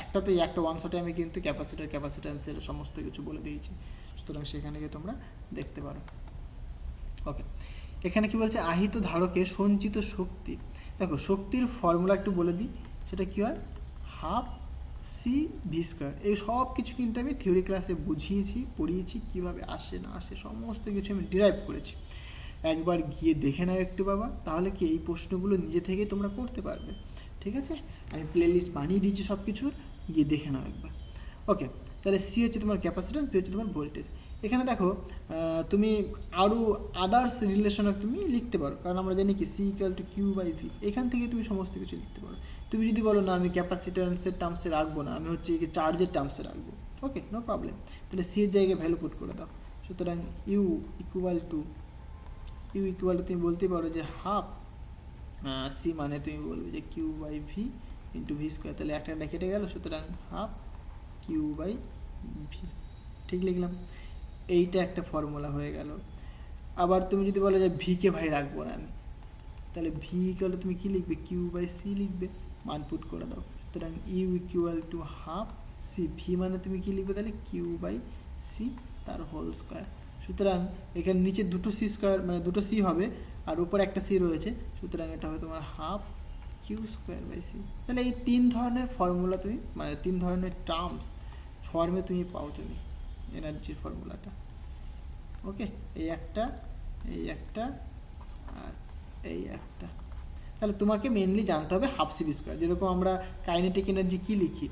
একটা ওয়ান শটে আমি কিন্তু ক্যাপাসিট্যান্সের সমস্ত কিছু বলে দিয়েছি, সুতরাং সেখানে গিয়ে তোমরা দেখতে পারো। ওকে, এখানে কি বলছে, আহিত ধারকে সঞ্চিত শক্তি। দেখো শক্তির ফর্মুলা একটু বলে দিই, সেটা কী হয়, হাফ সি ভি স্কোয়ার। এই সব কিছু কিন্তু আমি থিওরি ক্লাসে বুঝিয়েছি, পড়িয়েছি, কীভাবে আসে না আসে সমস্ত কিছু আমি ডিরাইভ করেছি। একবার গিয়ে দেখে নাও একটু বাবা, তাহলে কি এই প্রশ্নগুলো নিজে থেকে তোমরা করতে পারবে, ঠিক আছে? আমি প্লেলিস্ট বানিয়ে দিয়েছি সব কিছুর, গিয়ে দেখে নাও একবার। ওকে, তাহলে সি হচ্ছে তোমার ক্যাপাসিট্যান্স, বি হচ্ছে তোমার ভোল্টেজ। এখানে দেখো তুমি আরও আদার্স রিলেশনে তুমি লিখতে পারো, কারণ আমরা জানি কি C equal to Q by V, এখান থেকে তুমি সমস্ত কিছু লিখতে পারো। তুমি যদি বলো না আমি ক্যাপাসিট্যান্সের টার্মসে রাখবো না, আমি হচ্ছে চার্জের টার্মসে রাখবো, ওকে, নো প্রবলেম, তাহলে সি এর জায়গায় ভ্যালু পুট করে দাও। সুতরাং ইউ ইকুয়াল টু তুমি বলতে পারো যে হাফ সি, মানে তুমি বলবে যে Q by V into V square, তাহলে একটা কেটে গেল, সুতরাং হাফ কিউ বাই ভি, ঠিক লিখলাম। এইটা একটা ফর্মুলা হয়ে গেল। আবার তুমি যদি বলো যে ভিকে ভাই রাখবো না আমি, তাহলে ভি ইকুয়াল তুমি কি লিখবে, কিউ বাই সি লিখবে, মান পুট করে দাও। সুতরাং U equal to half C, V মানে তুমি কি লিখবে তাহলে কিউ বাই সি তার হোল স্কোয়ার। সুতরাং এখানে নিচে দুটো সি স্কোয়ার মানে দুটো সি হবে আর উপরে একটা সি রয়েছে, সুতরাং এটা হবে তোমার half Q square by C. তাহলে এই তিন ধরনের ফর্মুলা তুমি মানে তিন ধরনের টার্মস ফর্মে তুমি পাও তুমি এনার্জির ফর্মুলাটা। ওকে, এই একটা আর এই একটা। তাহলে তোমাকে মেনলি জানতে হবে হাফ সি ভি স্কোয়ার। যেরকম আমরা কাইনেটিক এনার্জি কি লিখি,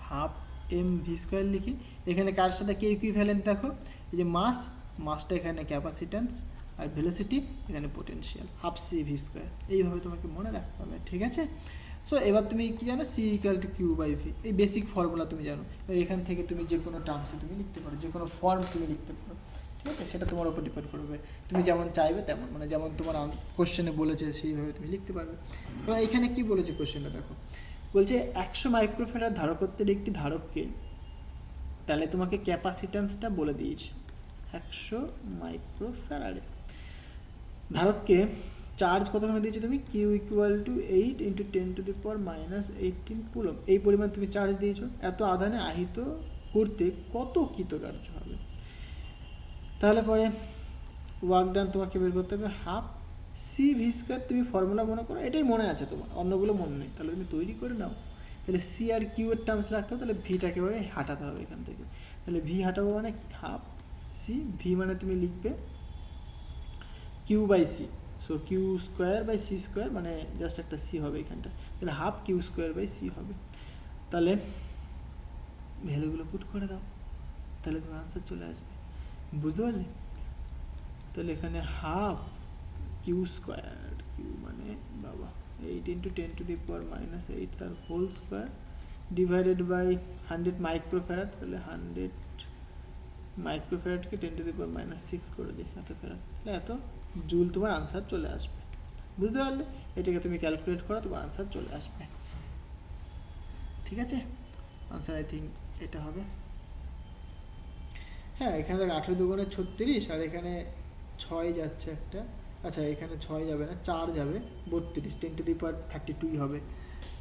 হাফ এম ভি স্কোয়ার লিখি। এখানে কার সাথে কে ইকুইভ্যালেন্ট দেখো, এই যে মাসটা এখানে ক্যাপাসিট্যান্স আর ভেলোসিটি এখানে potential, half C V square. এইভাবে তোমাকে মনে রাখতে হবে, ঠিক আছে। সো এবার তুমি কি জানো, C equal to Q by V, এই বেসিক ফর্মুলা তুমি জানো। এখান থেকে তুমি যে কোনো টার্মসে তুমি লিখতে পারো, যে কোনো ফর্ম তুমি লিখতে পারো, ঠিক আছে। সেটা তোমার উপর ডিপেন্ড করবে, তুমি যেমন চাইবে তেমন, মানে যেমন তোমার কোশ্চেনে বলেছে সেইভাবে তুমি লিখতে পারবে। এবার এখানে কি বলেছে কোশ্চেনটা দেখো, বলছে 100 মাইক্রোফ্যারাড ধারকত্বের একটি ধারককে, তাহলে তোমাকে ক্যাপাসিট্যান্সটা বলে দিয়েছে 100 মাইক্রোফ্যারাডে ধারককে চার্জ কতখানি দিয়েছো তুমি, কিউ ইকুয়াল টু 8 × 10⁻18 কুলম্ব, এই পরিমাণ তুমি চার্জ দিয়েছো। এত আধানে আহিত করতে কত কৃতকার্য হবে। তাহলে পরে ওয়ার্ক ডান তোমাকে বের করতে হবে হাফ সি ভি স্কোয়ার। তুমি ফর্মুলা মনে করো, এটাই মনে আছে তোমার, অন্যগুলো মনে নেই, তাহলে তুমি তৈরি করে নাও। তাহলে সি আর কিউ এর টার্মস রাখতে হবে, তাহলে ভিটাকে ভাবে হাঁটাতে হবে এখান থেকে। তাহলে ভি হাঁটাবো মানে হাফ সি, ভি মানে তুমি লিখবে Q by C, so Q square by C square, মানে জাস্ট একটা সি হবে এখানটা, তাহলে half Q square by C হবে। তাহলে ভ্যালুগুলো পুট করে দাও, তাহলে তোমার আনসার চলে আসবে, বুঝতে পারলে। তাহলে এখানে হাফ কিউ স্কোয়ার, কিউ মানে বাবা 8 × 10⁻⁻8 তার whole square divided by 100 microfarad, তাহলে 100 মাইক্রোফ্যারাডকে 10⁻⁻6 করে দিই এত ফ্যারাড, তাহলে এত জুল তোমার আনসার চলে আসবে, বুঝতে পারলে। এটাকে তুমি ক্যালকুলেট করো, তোমার আনসার চলে আসবে, ঠিক আছে। আনসার আই থিঙ্ক এটা হবে। হ্যাঁ, এখানে দেখ 18 দুগুণে 36, আর এখানে 6 যাচ্ছে একটা, আচ্ছা এখানে 6 যাবে না, 4 যাবে, 32 10⁻32 হবে।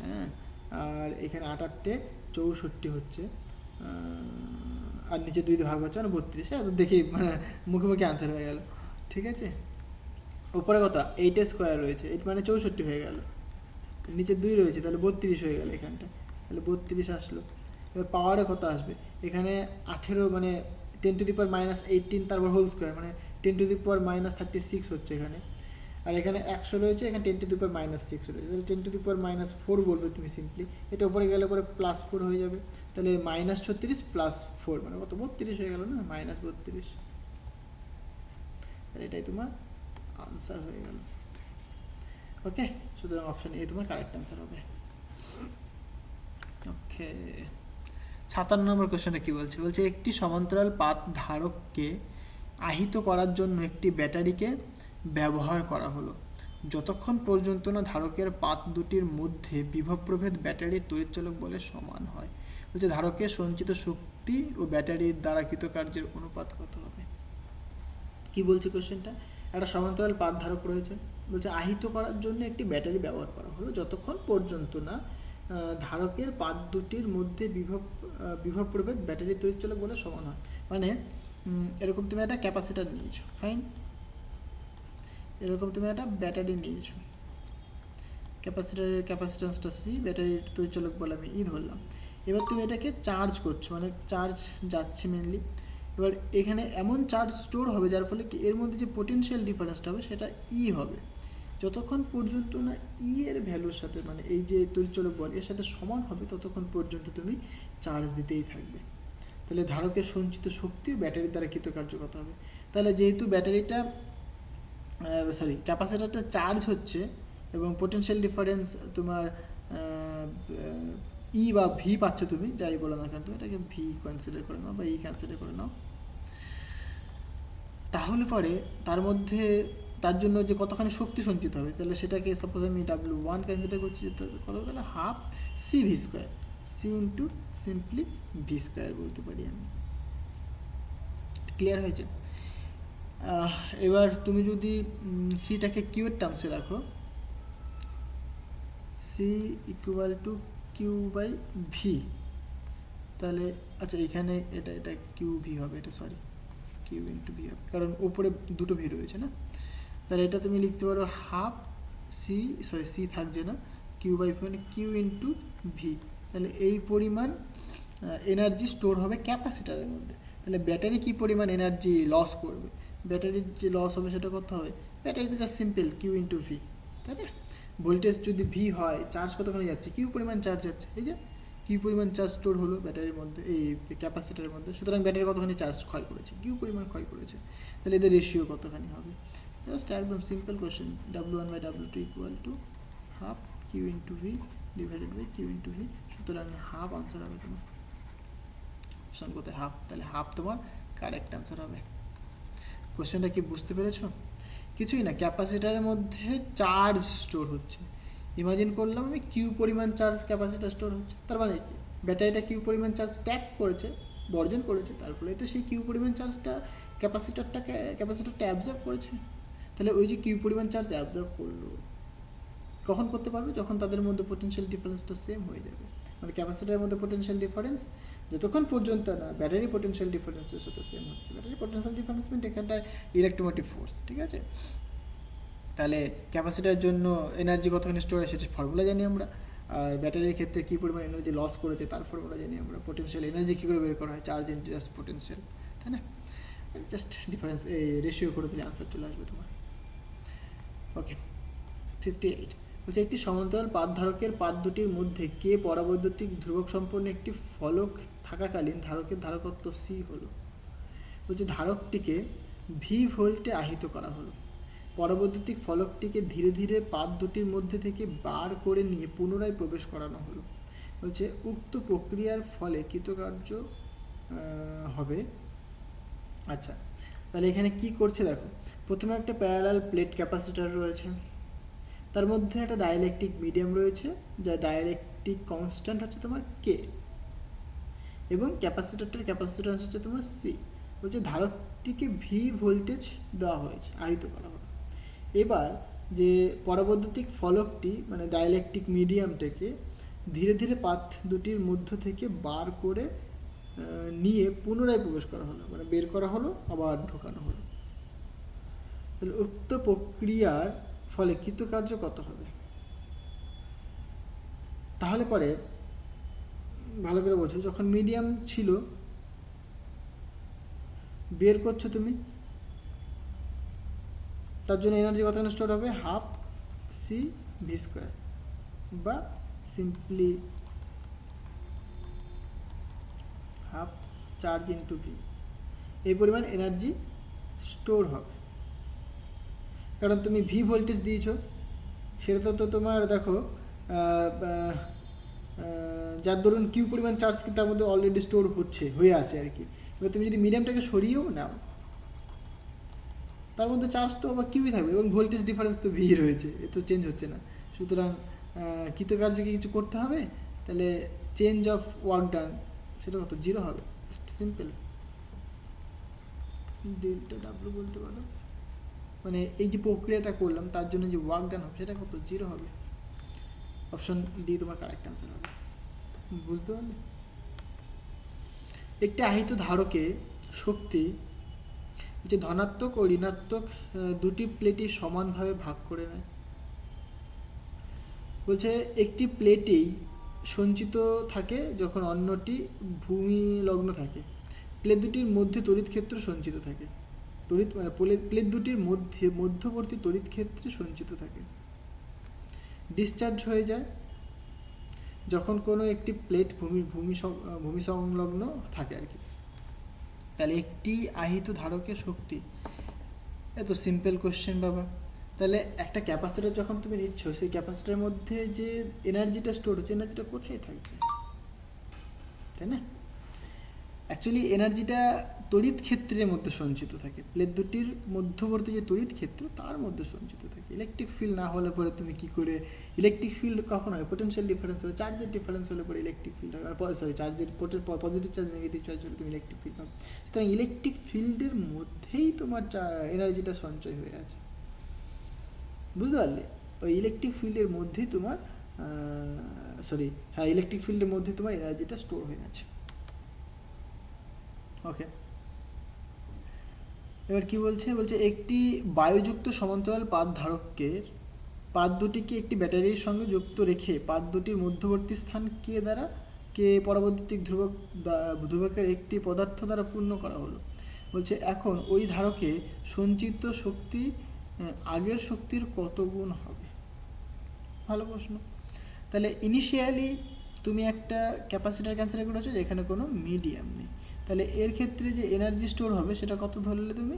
হ্যাঁ, আর এখানে 8 64 হচ্ছে, আর নিচে 2 দিয়ে ভাগ হচ্ছে মানে 32। হ্যাঁ, তো দেখি মানে মুখে মুখে আনসার হয়ে গেল, ঠিক আছে। উপরে কথা 8 স্কোয়ার রয়েছে, 8 মানে 64 হয়ে গেল, নিচে 2 রয়েছে, তাহলে 32 হয়ে গেল এখানটা, তাহলে 32 আসলো। এবার পাওয়ারে কত আসবে, এখানে 18 মানে 10⁻18 তারপর হোল স্কোয়ার মানে 10⁻36 হচ্ছে এখানে, আর এখানে 100 রয়েছে, এখানে 10⁻6 রয়েছে, তাহলে 10⁻4 বলবে তুমি সিম্পলি। এটা উপরে গেলে পরে +4 হয়ে যাবে, তাহলে -36 + 4 মানে কত, 32 হয়ে গেল না, -32। তাহলে এটাই তোমার আনসার হয়ে গেল। ওকে, সুতরাং অপশন এ তোমার কারেক্ট আনসার হবে। ওকে, 57 নম্বর কোশ্চেনটা কি বলছে, বলছে একটি সমান্তরাল পাত ধারককে আহিত করার জন্য একটি ব্যাটারিকে ব্যবহার করা হলো যতক্ষণ পর্যন্ত না ধারকের পাত দুটির মধ্যে বিভব প্রভেদ ব্যাটারির তড়িৎচালক বলের সমান হয়। বলছে ধারকের সঞ্চিত শক্তি ও ব্যাটারির দ্বারা কৃতকার্যের অনুপাত কত হবে। কি বলছে কোশ্চেনটা, একটা সমান্তরাল পাত ধারক রয়েছে, বলছে আহিত করার জন্য একটি ব্যাটারি ব্যবহার করা হলো যতক্ষণ পর্যন্ত না ধারকের পাত দুটির মধ্যে বিভব প্রভেদ ব্যাটারি তড়িৎচালক বলে সমান হয়। মানে এরকম তুমি একটা ক্যাপাসিটার নিয়েছো, ফাইন, এরকম তুমি একটা ব্যাটারি নিয়েছো, ক্যাপাসিটারের ক্যাপাসিট্যান্সটা সি, ব্যাটারির তড়িৎচালক বলে আমি ই ধরলাম। এবার তুমি এটাকে চার্জ করছো, মানে চার্জ যাচ্ছে মেনলি। এবার এখানে এমন চার্জ স্টোর হবে যার ফলে কি এর মধ্যে যে পোটেনশিয়াল ডিফারেন্সটা হবে সেটা ই হবে, যতক্ষণ পর্যন্ত না ই এর ভ্যালুর সাথে মানে এই যে তড়িৎচালক বল এর সাথে সমান হবে ততক্ষণ পর্যন্ত তুমি চার্জ দিতেই থাকবে। তাহলে ধারকের সঞ্চিত শক্তি ব্যাটারির দ্বারা কৃতকার্যকতা হবে। তাহলে যেহেতু ব্যাটারিটা ক্যাপাসিটরটা চার্জ হচ্ছে এবং পোটেনশিয়াল ডিফারেন্স তোমার ই বা ভি পাচ্ছ তুমি, যাই বলো না কেন তুমি এটাকে ভি কনসিডার করে নাও বা ই কনসিডার করে নাও, তাহলে পরে তার মধ্যে তার জন্য যে কতখানি শক্তি সঞ্চিত হবে, তাহলে সেটাকে সাপোজ আমি W1 কনসিডার করছি, কত, তাহলে half C V square, C into simply V square বলতে পারি আমি। ক্লিয়ার হয়েছে। এবার তুমি যদি সিটাকে কিউয়ের টার্মসে রাখো, C equal to Q by V, তাহলে আচ্ছা এখানে এটা এটা কিউ ভি হবে, এটা সরি কিউ ইন্টু ভি হবে, কারণ উপরে দুটো ভি রয়েছে না। তাহলে এটা তুমি লিখতে পারো হাফ সি, সরি সি থাকছে না, কিউ বাই ভি মানে কিউ ইন্টু ভি। তাহলে এই পরিমাণ এনার্জি স্টোর হবে ক্যাপাসিটারের মধ্যে। তাহলে ব্যাটারি কী পরিমাণ এনার্জি লস করবে, ব্যাটারির যে লস হবে সেটা করতে হবে, ব্যাটারিতে just simple Q into V, তাই না? ভোল্টেজ যদি ভি হয়, চার্জ কতখানি যাচ্ছে, কিউ পরিমাণ চার্জ যাচ্ছে, এই যে কিউ পরিমাণ চার্জ স্টোর হলো ব্যাটারির মধ্যে, এই ক্যাপাসিটারের মধ্যে, সুতরাং ব্যাটারি কতখানি চার্জ ক্ষয় করেছে, কিউ পরিমাণ ক্ষয় করেছে, তাহলে এদের রেশিও কতখানি হবে। জাস্ট একদম simple question, W1/W2 equal to half Q into V divided by Q into V, সুতরাং হাফ আনসার হবে তোমার অপশন কোথায় হাফ, তাহলে হাফ তোমার কারেক্ট আনসার হবে। কোশ্চেনটা কি বুঝতে পেরেছো? কিছুই না, ক্যাপাসিটারের মধ্যে চার্জ স্টোর হচ্ছে, ইমাজিন করলাম আমি কিউ পরিমাণ চার্জ ক্যাপাসিটার স্টোর হচ্ছে, তার মানে কি ব্যাটারিটা কিউ পরিমাণ চার্জ স্ট্যাক করেছে, বর্জন করেছে, তারপরে তো সেই কিউ পরিমাণ চার্জটা ক্যাপাসিটারটা অ্যাবজর্ব করেছে। তাহলে ওই যে কিউ পরিমাণ চার্জ অ্যাবজর্ব করলো, কখন করতে পারবে, যখন তাদের মধ্যে পোটেনশিয়াল ডিফারেন্সটা সেম হয়ে যাবে। মানে ক্যাপাসিটারের মধ্যে পোটেনশিয়াল ডিফারেন্স যতক্ষণ পর্যন্ত না ব্যাটারি পোটেনশিয়াল ডিফারেন্সের সাথে সেম হচ্ছে, ব্যাটারি পোটেনশিয়াল ডিফারেন্স মিন এখানটায় ইলেকট্রোমোটিভ ফোর্স, ঠিক আছে? তাহলে ক্যাপাসিটারের জন্য এনার্জি কতখানি স্টোর হয় সেটা ফর্মুলা জানি আমরা, আর ব্যাটারির ক্ষেত্রে কী পরিমাণ এনার্জি লস করেছে তার ফর্মুলা জানি আমরা। পোটেনশিয়াল এনার্জি কী করে বের করা হয়, চার্জ ইন জাস্ট পোটেনশিয়াল, তাই না? জাস্ট ডিফারেন্স এই রেশিও করে দিলে আনসার চলে আসবে তোমার। ওকে, 58 বলছে একটি সমান্তরাল পাত ধারকের পাত দুটির মধ্যে কে পরাবৈদ্যুতিক ধ্রুবক সম্পন্ন একটি ফলক থাকাকালীন ধারকের ধারকত্ব সি হলো। বলছে ধারকটিকে ভি ভোল্টে আহিত করা হলো, পরাবৈদ্যুতিক ফলকটিকে ধীরে ধীরে পাত দুটির মধ্যে থেকে বার করে নিয়ে পুনরায় প্রবেশ করানো হলো। বলছে উক্ত প্রক্রিয়ার ফলে কৃতকার্য হবে। আচ্ছা, তাহলে এখানে কি করছে দেখো, প্রথমে একটা প্যারালাল প্লেট ক্যাপাসিটার রয়েছে, তার মধ্যে একটা ডাইলেকট্রিক মিডিয়াম রয়েছে, যা ডাইলেকট্রিক কনস্ট্যান্ট হচ্ছে তোমার কে, এবং ক্যাপাসিটারটার ক্যাপাসিট্যান্স হচ্ছে তোমার সি। বলছে ধারকটিকে ভি ভোল্টেজ দেওয়া হয়েছে, আহিত করা হলো। এবার যে পরাবৈদ্যুতিক ফলকটি মানে ডাইলেকট্রিক মিডিয়ামটাকে ধীরে ধীরে পাত দুটির মধ্য থেকে বার করে নিয়ে পুনরায় প্রবেশ করা হলো, মানে বের করা হলো আবার ঢোকানো হলো। তাহলে উক্ত প্রক্রিয়ার ফলে কৃতকার্য কত হবে? তাহলে পরে ভালো করে বোঝো, যখন মিডিয়াম ছিল বের করছো তুমি, তার জন্য এনার্জি কতখানি স্টোর হবে, হাফ সি ভি স্কোয়ার, বা simply half charge into V, এই পরিমাণ এনার্জি স্টোর হবে। কারণ তুমি ভি ভোল্টেজ দিয়েছো, সেটা তো তোমার দেখো যার ধরুন কিউ পরিমাণ চার্জ কিন্তু তার মধ্যে অলরেডি স্টোর হয়ে আছে আর কি। এবার তুমি যদি মিডিয়ামটাকে সরিয়েও নাও, তার মধ্যে চার্জ তো আবার কিউই থাকবে, এবং ভোল্টেজ ডিফারেন্স তো ভি রয়েছে, এ তো চেঞ্জ হচ্ছে না। সুতরাং কৃতকার্যকে কিছু করতে হবে, তাহলে চেঞ্জ অফ ওয়ার্ক ডান সেটা কত, জিরো হবে, জাস্ট সিম্পল ডেল্টা ডাব্লিউ বলতে পারো। মানে এই যে প্রক্রিয়াটা করলাম তার জন্য যে ওয়ার্ক ডান হবে সেটা কত, জিরো হবে। অপশন ডি তোমার কারেক্ট আনসার হবে। বুঝতে পারলে? একটি আহিত ধারকে শক্তি যে ধনাত্মক ও ঋণাত্মক দুটি প্লেটই সমানভাবে ভাগ করে নেয়। বলছে একটি প্লেটেই সঞ্চিত থাকে যখন অন্যটি ভূমিলগ্ন থাকে। প্লেট দুটির মধ্যে তড়িৎ ক্ষেত্র সঞ্চিত থাকে, তড়িৎ মানে প্লেট দুটির মধ্যবর্তী তড়িৎ ক্ষেত্রে সঞ্চিত থাকে। ডিসচার্জ হয়ে যায় যখন কোনো একটি প্লেট ভূমি সংলগ্ন থাকে আর কি। তাহলে একটি আহিত ধারকের শক্তি, এত সিম্পল কোশ্চেন বাবা। তাহলে একটা ক্যাপাসিটার যখন তুমি নিচ্ছ, সেই ক্যাপাসিটারের মধ্যে যে এনার্জিটা স্টোর হচ্ছে, এনার্জিটা কোথায় থাকছে, তাই না? অ্যাকচুয়ালি এনার্জিটা তড়িৎ ক্ষেত্রের মধ্যে সঞ্চিত থাকে, প্লেট দুটির মধ্যবর্তী যে তড়িৎ ক্ষেত্র তার মধ্যে সঞ্চিত থাকে। ইলেকট্রিক ফিল্ড না হলে পরে তুমি কি করে, ইলেকট্রিক ফিল্ড কখন হয়, পোটেনশিয়াল ডিফারেন্স হবে, চার্জের ডিফারেন্স হলে পরে ইলেকট্রিক ফিল্ড হবে, সরি চার্জের পজিটিভ চার্জ নেগেটিভ চার্জ হলে তুমি ইলেকট্রিক ফিল্ড হবে। সুতরাং ইলেকট্রিক ফিল্ডের মধ্যেই তোমার এনার্জিটা সঞ্চয় হয়ে আছে, বুঝতে পারলে? ওই ইলেকট্রিক ফিল্ডের মধ্যেই তোমার ইলেকট্রিক ফিল্ডের মধ্যে তোমার এনার্জিটা স্টোর হয়ে আছে। ওকে, এবার কি বলছে, একটি বায়ুযুক্ত সমান্তরাল পাত ধারকের পাত দুটিকে একটি ব্যাটারির সঙ্গে যুক্ত রেখে পাত দুটির মধ্যবর্তী স্থান কে দ্বারা পরবৈদ্যুতিক ধ্রুবকের একটি পদার্থ দ্বারা পূর্ণ করা হলো। বলছে এখন ওই ধারকে সঞ্চিত শক্তি আগের শক্তির কত গুণ হবে। ভালো প্রশ্ন। তাহলে ইনিশিয়ালি তুমি একটা ক্যাপাসিটার কনসিডার করেছো যেখানে কোনো মিডিয়াম নেই, তাহলে এর ক্ষেত্রে যে এনার্জি স্টোর হবে সেটা কত ধরলে তুমি,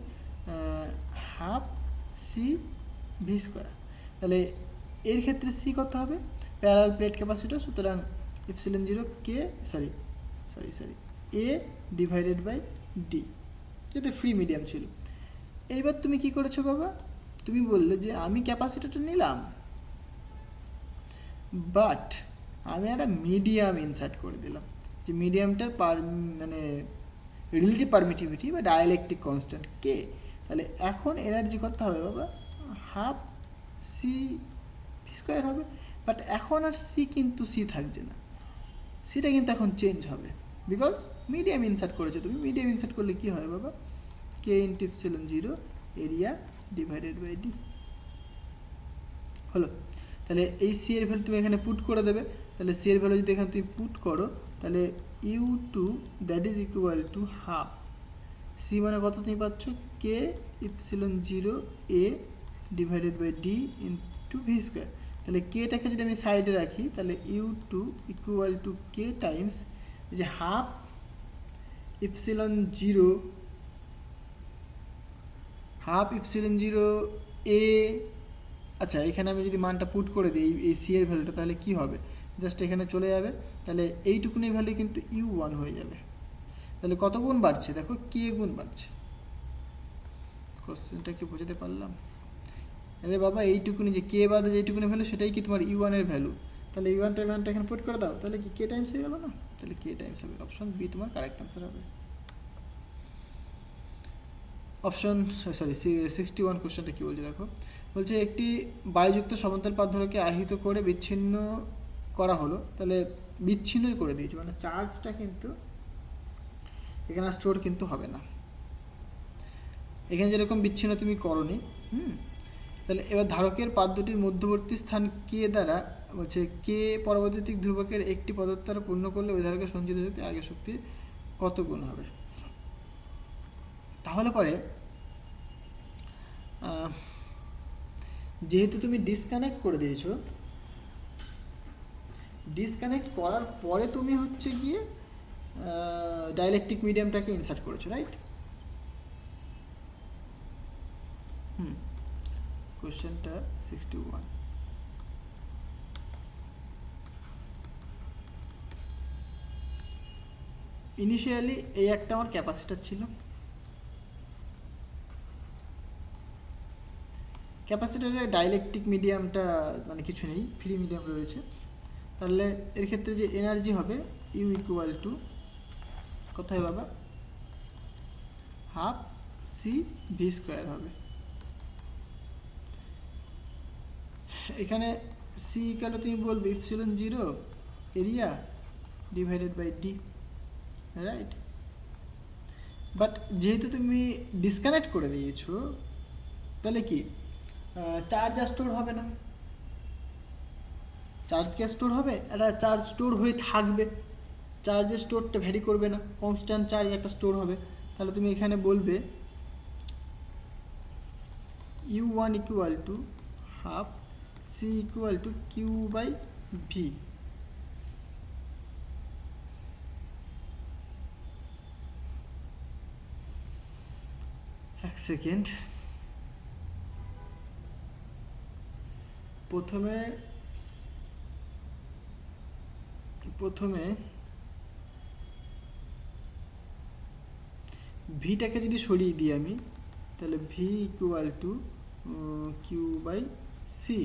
হাফ সি ভি স্কোয়ার। তাহলে এর ক্ষেত্রে সি কত হবে, প্যারালাল প্লেট ক্যাপাসিটর, সুতরাং epsilon zero K A divided by D, যাতে ফ্রি মিডিয়াম ছিল। এইবার তুমি কি করেছো বাবা, তুমি বললে যে আমি ক্যাপাসিটরটা নিলাম বাট আমি একটা মিডিয়াম ইনসার্ট করে দিলাম, যে মিডিয়ামটার মানে রিলেটিভ পারমিটিভিটি বা ডাইলেকট্রিক কনস্ট্যান্ট কে। তাহলে এখন এনার্জি কত হবে বাবা, হাফ সি ভি স্কোয়ার হবে। বাট এখন আর সি কিন্তু সি থাকছে না, সিটা কিন্তু এখন চেঞ্জ হবে, বিকজ মিডিয়াম ইনসার্ট করেছো তুমি। মিডিয়াম ইনসার্ট করলে কি হয় বাবা, K into epsilon zero area divided by D হলো। তাহলে এই সি এর ভ্যালু তুমি এখানে পুট করে দেবে। তাহলে সি এর ভ্যালু যদি এখানে তুমি পুট করো, তাহলে U two that is equal to half C মানে কত তুমি পাচ্ছ, K epsilon zero A divided by D into V square. তাহলে কেটাকে যদি আমি সাইডে রাখি, তাহলে U two equal to K times যে হাফ ইপসিলন জিরো এ। আচ্ছা, এখানে আমি যদি মানটা পুট করে দিই এই সি এর ভ্যালুটা, তাহলে কি হবে, জাস্ট এখানে চলে যাবে, তাহলে এইটুকুনি ভ্যালু কিন্তু ইউ ওয়ান হয়ে যাবে। তাহলে কত গুণ বাড়ছে দেখো, কে গুণ বাড়ছে। কোশ্চেনটা কি বোঝাতে পারলাম? আরে বাবা, এইটুকুনি যে কে বাদে যেইটুকুনি ভ্যালু সেটাই কি তোমার ইউ ওয়ানের ভ্যালু। তাহলে ইউ ওয়ানটার মানটা এখানে পুট করে দাও, তাহলে কি কে টাইমস হয়ে গেল না? তাহলে কে টাইমস হবে, অপশন বি তোমার কারেক্ট অ্যান্সার হবে। অপশন 61 কোশ্চেনটা কী বলছে দেখো, বলছে একটি বায়ুযুক্ত সমান্তরাল পাত ধারকে আহিত করে বিচ্ছিন্ন করা হলো। তাহলে বিচ্ছিন্নই করে দিয়েছে, মানে চার্জটা কিন্তু এখানে স্টোর কিন্তু হবে না, এখানে যেরকম বিচ্ছিন্ন তুমি করনি। তাহলে এবার ধারকের পাত দুটির মধ্যবর্তী স্থান কে দ্বারা, বলছে কে পরবৈদ্যুতিক ধ্রুবকের একটি পদার্থ দ্বারা পূর্ণ করলে ওই ধারকের সঞ্চিত শক্তি আগের শক্তির কত গুণ হবে। তাহলে পরে যেহেতু তুমি ডিসকানেক্ট করে দিয়েছো, ডিসকানেক্ট করার পরে তুমি হচ্ছে গিয়ে ডাইলেকট্রিক মিডিয়ামটাকে ইনসার্ট করেছো, রাইট? কোশ্চেনটা 61। ইনিশিয়ালি এই একটা আমার ক্যাপাসিটার ছিল, ক্যাপাসিটারের ডাইলেকট্রিক মিডিয়ামটা মানে কিছু নেই, ফ্রি মিডিয়াম রয়েছে। তাহলে এর ক্ষেত্রে যে এনার্জি হবে ইউ ইকুয়াল টু কত হয় বাবা, হাফ সি ভি স্কোয়ার হবে। এখানে সি ইকুয়াল তুমি বলবে epsilon zero area divided by D, right? But যেহেতু তুমি ডিসকানেক্ট করে দিয়েছো, তাহলে কি চার্জ আর স্টোর হবে না। চার্জ কে স্টোর হবে, একটা চার্জ স্টোর হয়ে থাকবে, চার্জের স্টোরটা ভ্যারি করবে না, কনস্ট্যান্ট চার্জ একটা স্টোর হবে। তাহলে তুমি এখানে বলবে U one equal to half C equal to Q by V. এক সেকেন্ড, প্রথমে ভিটাকে যদি সরিয়ে দিই আমি, তাহলে V equal to Q by C.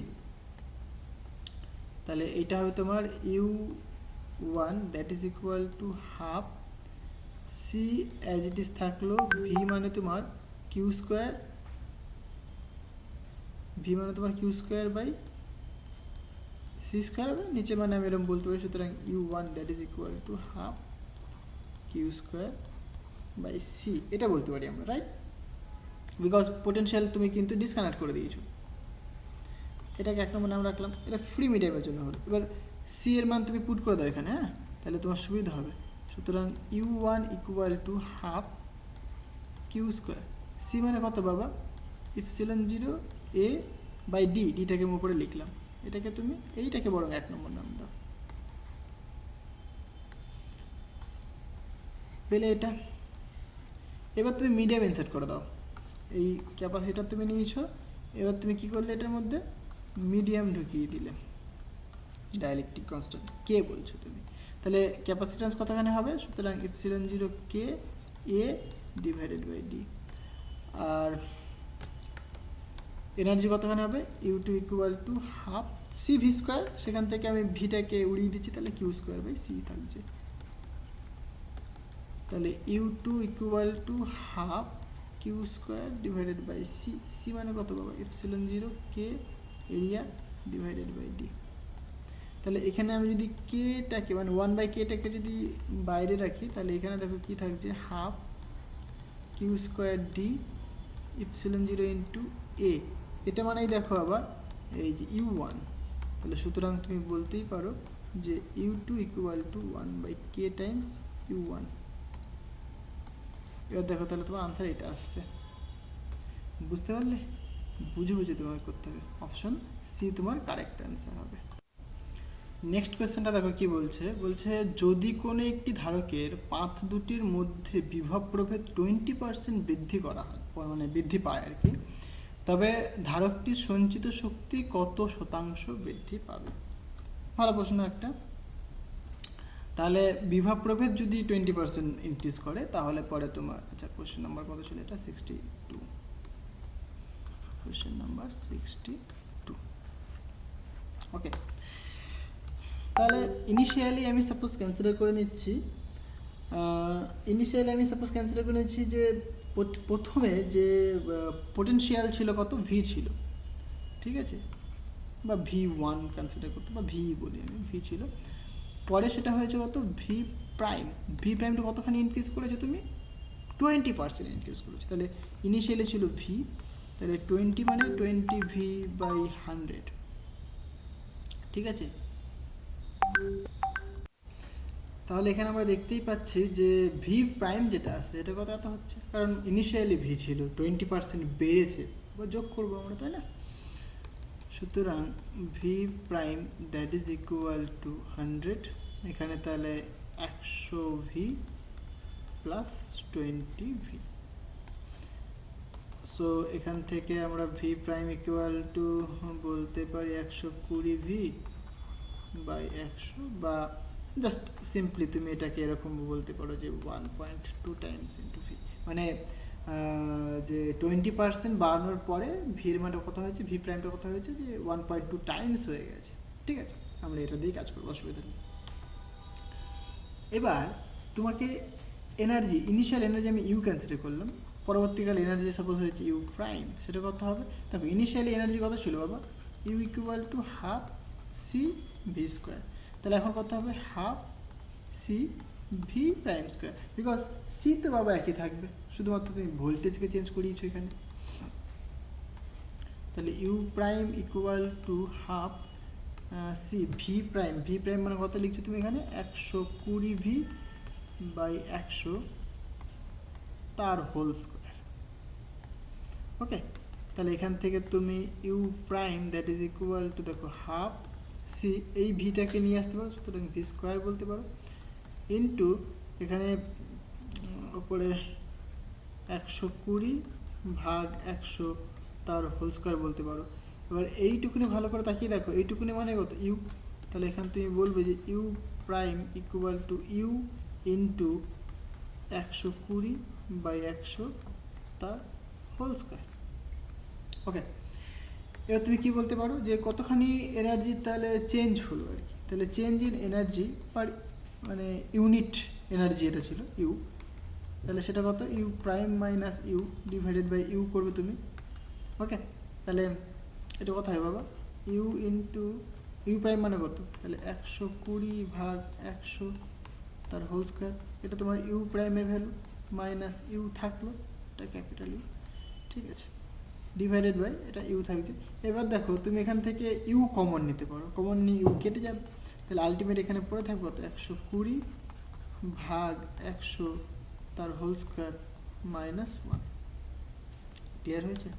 তাহলে এটা হবে তোমার U one that is equal to half C as it is থাকলো, ভি মানে তোমার কিউ স্কোয়ার, ভি মানে তোমার Q square by C square হবে, নিচে মানে আমি এরকম বলতে পারি। সুতরাং U one that is equal to half Q square by C, এটা বলতে পারি আমরা, রাইট? বিকজ পোটেনশিয়াল তুমি কিন্তু ডিসকানেক্ট করে দিয়েছো। এটাকে এক নম্বর নাম রাখলাম, এটা ফ্রি মিডিয়ামের জন্য হলো। এবার সি এর মান তুমি পুট করে দাও এখানে, হ্যাঁ, তাহলে তোমার সুবিধা হবে। সুতরাং U one equal to half Q square, C মানে কত বাবা? Epsilon zero A by D, ডিটাকে আমি উপরে লিখলাম, এটাকে তুমি এইটাকে বরং এক নম্বর নাম দাও, পেলে এটা। এবার তুমি মিডিয়াম ইনসার্ট করে দাও, এই ক্যাপাসিটার তুমি নিয়েছো, এবার তুমি কি করলে এটার মধ্যে মিডিয়াম ঢুকিয়ে দিলে, ডাইলেকট্রিক কনস্ট্যান্ট কে বলছো তুমি, তাহলে ক্যাপাসিট্যান্স কতখানি হবে? সুতরাং epsilon zero K A divided by D. আর এনার্জি কতখানি হবে? U two equal to half C V square, সেখান থেকে আমি ভিটাকে উড়িয়ে দিচ্ছি, তাহলে কিউ স্কোয়ার বাই সি থাকছে। তাহলে U two equal to half Q square divided by C, C মানে কত বাবা? Epsilon zero K area divided by D. তাহলে এখানে আমি যদি কেটাকে মানে ওয়ান বাই কেটাকে যদি বাইরে রাখি, তাহলে এখানে দেখো কি থাকছে, half Q square D epsilon zero into A, এটা মানেই দেখো আবার এই যে ইউ ওয়ান। তাহলে সুতরাং তুমি বলতেই পারো যে U two equal to one by K times U one. এবার দেখো তাহলে তোমার আনসার এটা আসছে, বুঝতে পারলে? বুঝে বুঝে তোমাকে করতে হবে, অপশন সি তোমার কারেক্ট অ্যান্সার হবে। নেক্সট কোয়েশ্চেনটা দেখো কি বলছে, বলছে যদি কোনো একটি ধারকের পাথ দুটির মধ্যে বিভব প্রভেদ 20% বৃদ্ধি করা হয়, মানে বৃদ্ধি পায় আর কি, তবে ধারকটির সঞ্চিত শক্তি কত শতাংশ বৃদ্ধি পাবে? ভালো প্রশ্ন একটা। তাহলে বিভব প্রভেদ যদি 20% ইনক্রিজ করে, তাহলে পরে তোমার, আচ্ছা কোয়েশ্চেন নাম্বার কত ছিল এটা? 62, কোয়েশ্চেন নাম্বার 62। ওকে, তাহলে ইনিশিয়ালি আমি সাপোজ কনসিডার করে নিচ্ছি, যে প্রথমে যে পোটেনশিয়াল ছিল কত? ভি ছিল, ঠিক আছে, বা ভি ওয়ান কনসিডার করতে, বা ভি বলি আমি, ভি ছিল। পরে সেটা হয়েছে কত? ভি প্রাইম, ভি প্রাইমটা কতখানি ইনক্রিজ করেছো তুমি? 20% ইনক্রিজ করেছো। তাহলে ইনিশিয়ালি ছিল ভি, তাহলে 20 মানে 20 ভি বাই 100, ঠিক আছে। তাহলে এখানে আমরা দেখতেই পাচ্ছি যে ভি প্রাইম যেটা আছে এটা কত এত হচ্ছে, কারণ ইনিশিয়ালি ভি ছিল, 20% বেড়েছে, এবার যোগ করবো আমরা, তাই না? সুতরাং V prime that is equal two 100, এখানে তাহলে 100 ভি প্লাস 20 ভি। সো এখান থেকে আমরা ভি প্রাইম ইকুয়াল টু বলতে পারি 120 ভি বাই 100, বা জাস্ট সিম্পলি তুমি এটাকে এরকম বলতে পারো যে 1.2 টাইমস ইন্টু ভি, মানে যে 20% বাড়ানোর পরে ভির মানটা কত হয়েছে, ভি প্রাইমটা কত হয়েছে, যে 1.2 টাইমস হয়ে গেছে, ঠিক আছে। আমরা এটা দিয়ে কাজ করবো, অসুবিধা নেই। এবার তোমাকে এনার্জি, ইনিশিয়াল এনার্জি আমি ইউ কনসিডার করলাম, পরবর্তীকালে এনার্জি সাপোজ হয়েছে ইউ প্রাইম, সেটা কত হবে? দেখো ইনিশিয়ালি এনার্জি কত ছিল বাবা? U equal to half C V square, তাহলে এখন কত হবে? Half C V prime square, because C তো বাবা একই থাকবে, শুধুমাত্র তুমি ভোল্টেজকে চেঞ্জ করিয়েছো এখানে। তাহলে U prime equal to half C V prime, V prime মানে কত লিখছো তুমি এখানে? 120 ভি বাই 100 তার হোল স্কোয়ার। ওকে, তাহলে এখান থেকে তুমি you prime that is equal two, দেখো হাফ সি, এই ভিটাকে নিয়ে আসতে পারো, সুতরাং ভি স্কোয়ার বলতে পারো, ইন্টু এখানে ওপরে 120 ভাগ 100 তার হোল স্কোয়ার বলতে পারো। এবার এইটুকুনি ভালো করে তাকিয়ে দেখো, এইটুকুনি মানে কত? ইউ, তাহলে এখানে তুমি বলবে যে U prime equal to U into 120 by 100 তার হোল স্কোয়ার। ওকে, এবার তুমি কি বলতে পারো যে কতখানি এনার্জি তাহলে চেঞ্জ হলো আর কি। তাহলে চেঞ্জ ইন এনার্জি পার মানে ইউনিট এনার্জি এটা ছিল ইউ, তাহলে সেটা কত U prime minus U divided by U করবে তুমি। ওকে, তাহলে এটা কত হয় বাবা, ইউ ইন্টু ইউ প্রাইম মানে কত, তাহলে 120/100 তার হোল স্কোয়ার, এটা তোমার ইউ প্রাইমের ভ্যালু, মাইনাস ইউ থাকলো, এটা ক্যাপিটাল ইউ, ঠিক আছে, ডিভাইডেড বাই এটা ইউ থাকছে। এবার দেখো তুমি এখান থেকে ইউ কমন নিতে পারো, কমন নিয়ে ইউ কেটে যাবে, তাহলে আলটিমেট এখানে পড়ে থাকবে কত 120/100 তার হোল স্কোয়ার মাইনাস 1। ক্লিয়ার হয়েছে?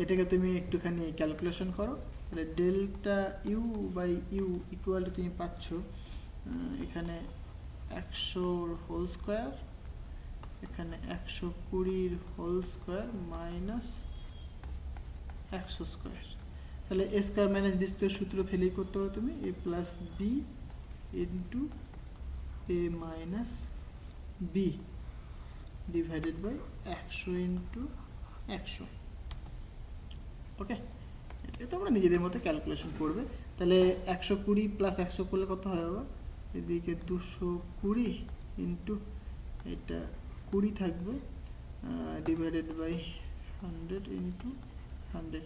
এটাকে তুমি একটুখানি ক্যালকুলেশন করো, তাহলে delta U by U equal to তুমি পাচ্ছ এখানে 100 হোল স্কোয়ার, এখানে 120 হোল স্কোয়ার মাইনাস 100 স্কোয়ার। তাহলে A square minus B square সূত্র ফেলেই করতে পারো তুমি, A plus B into A minus B divided by 100 into 100। Okay, এটাকে তোমরা নিজেদের মতো ক্যালকুলেশন করবে। তাহলে 120 প্লাস 100 করলে কত হয় বাবা, এদিকে 220 ইন্টু এটা 20 থাকবে ডিভাইডেড বাই 100 ইন্টু 100,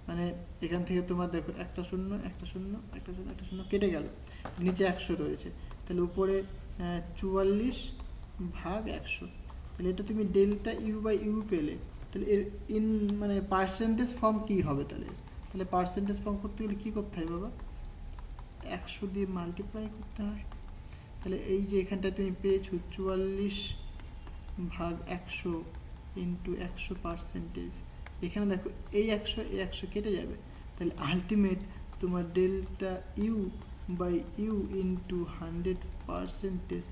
মানে এখান থেকে তোমার দেখো একটা শূন্য একটা শূন্য একটা শূন্য একটা শূন্য কেটে গেল, নিচে 100 রয়েছে, তাহলে উপরে 44/100। তাহলে এটা তুমি ডেল্টা ইউ বাই ইউ পেলে, তাহলে এর ইন মানে পার্সেন্টেজ ফর্ম কী হবে, তাহলে পার্সেন্টেজ ফর্ম করতে গেলে কী করতে হয় বাবা, 100 দিয়ে মাল্টিপ্লাই করতে হয়। তাহলে এই যে এখানটায় তুমি পেয়েছো 44/100 ইন্টু 100%, এখানে দেখো এই 100 কেটে যাবে, তাহলে আলটিমেট তোমার delta U by U into 100%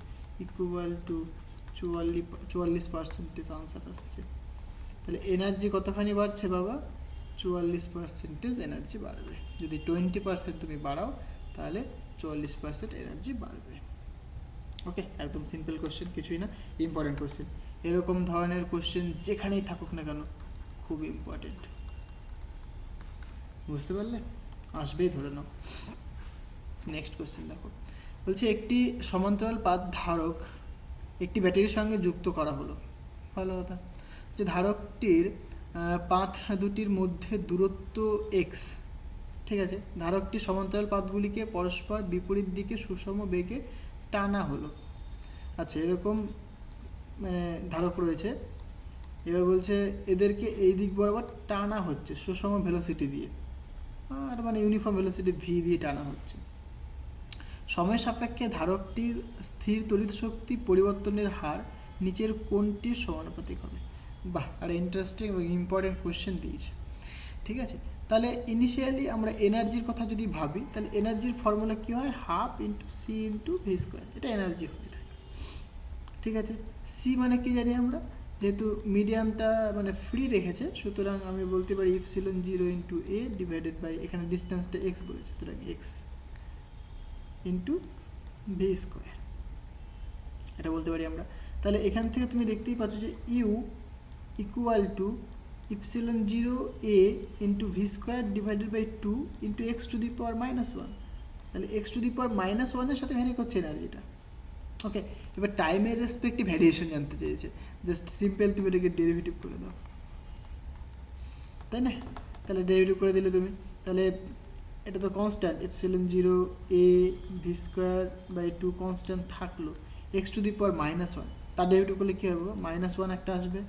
equal to 44% answer আসছে। তাহলে এনার্জি কতখানি বাড়ছে বাবা, 44% এনার্জি বাড়বে। যদি 20% তুমি বাড়াও তাহলে 44% এনার্জি বাড়বে। ওকে, একদম সিম্পল কোশ্চেন, কিছুই না, ইম্পর্টেন্ট কোশ্চেন। এরকম ধরনের কোশ্চেন যেখানেই থাকুক না কেন খুব ইম্পর্টেন্ট, বুঝতে পারলে, আসবেই ধরে নাও। নেক্সট কোশ্চেন দেখো, বলছে একটি সমান্তরাল পাত ধারক একটি ব্যাটারির সঙ্গে যুক্ত করা হলো। ভালো কথা, যে ধারকটির পাত দুটির মধ্যে দূরত্ব এক্স, ঠিক আছে, ধারকটি সমান্তরাল পাতগুলিকে পরস্পর বিপরীত দিকে সুষম বেগে টানা হলো। আচ্ছা, এরকম মানে ধারক রয়েছে, এবার বলছে এদেরকে এই দিক বরাবর টানা হচ্ছে সুষম ভেলোসিটি দিয়ে, আর মানে ইউনিফর্ম ভেলোসিটি ভি দিয়ে টানা হচ্ছে। সময় সাপেক্ষে ধারকটির স্থির তড়িৎ শক্তি পরিবর্তনের হার নিচের কোনটির সমানুপাতিক হবে। বাহ, আর ইন্টারেস্টিং এবং ইম্পর্টেন্ট কোয়েশ্চেন দিয়েছে, ঠিক আছে। তাহলে ইনিশিয়ালি আমরা এনার্জির কথা যদি ভাবি, তাহলে এনার্জির ফর্মুলা কী হয়, half into C into V square, এটা এনার্জি হয়ে থাকে, ঠিক আছে। সি মানে কি জানি আমরা, যেহেতু মিডিয়ামটা মানে ফ্রি রেখেছে, সুতরাং আমি বলতে পারি epsilon 0 into A divided by, এখানে ডিস্টেন্সটা এক্স বলেছে, সুতরাং এক্স ইন্টু ভি স্কোয়ার, এটা বলতে পারি আমরা। তাহলে এখান থেকে তুমি দেখতেই পাচ্ছ যে U equal to epsilon 0 A into V square divided by 2 into X to the power -1, তাহলে এক্স টু দি পাওয়ার -1 এর সাথে ভ্যারি করছে এনার্জিটা। ওকে, এবার টাইমের রেসপেক্টিভ ভ্যারিয়েশন জানতে চেয়েছে, জাস্ট সিম্পল তুমি এটাকে ডেরিভেটিভ করে দাও, তাই না। তাহলে ডেরিভেটিভ করে দিলে তুমি, তাহলে এটা তো constant, epsilon 0 A V square by 2 constant থাকলো, এক্স টু দি পাওয়ার -1, তার ডেরিভেটিভ করলে কী হবে, -1 একটা আসবে,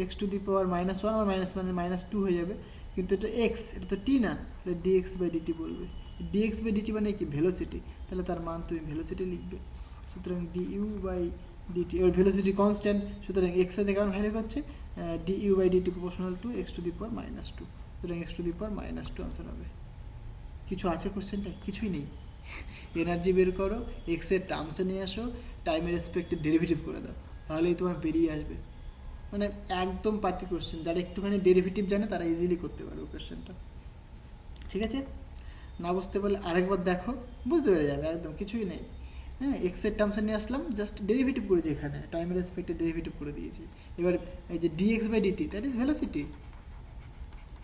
এক্স টু দি পাওয়ার -1 আর -1 -2 হয়ে যাবে, কিন্তু এটা এক্স, এটা তো টি না, তাহলে ডিএক্স বাই ডিটি বলবে। ডিএক্স বাই ডিটি মানে কি, ভেলোসিটি, তাহলে তার মান তুমি ভেলোসিটি লিখবে। সুতরাং ডিইউ বাই ডিটি, ওর ভেলোসিটি কনস্ট্যান্ট, সুতরাং এক্সের থেকে কারণ ভ্যারি করছে, DU by DT proportional to X to the power -2, সুতরাং X to the power -2 answer হবে। কিছু আছে কোশ্চেনটা, কিছুই নেই। এনার্জি বের করো, এক্সের টার্মসে নিয়ে আসো, টাইমের রেসপেক্টিভ ডেরিভেটিভ করে দাও, তাহলেই তোমার বেরিয়ে আসবে। মানে একদম পাতি কোশ্চেন, যারা একটুখানি ডেরিভেটিভ জানে তারা ইজিলি করতে পারবে কোশ্চেনটা, ঠিক আছে। না বুঝতে পারলে আরেকবার দেখো, বুঝতে পেরে যাবে, একদম কিছুই নেই। হ্যাঁ, এক্সের টার্মসে নিয়ে আসলাম, জাস্ট ডেরিভেটিভ করেছি, এখানে টাইমের রেসপেক্টে ডেরিভেটিভ করে দিয়েছি। এবার এই যে DX by DT, that is velocity.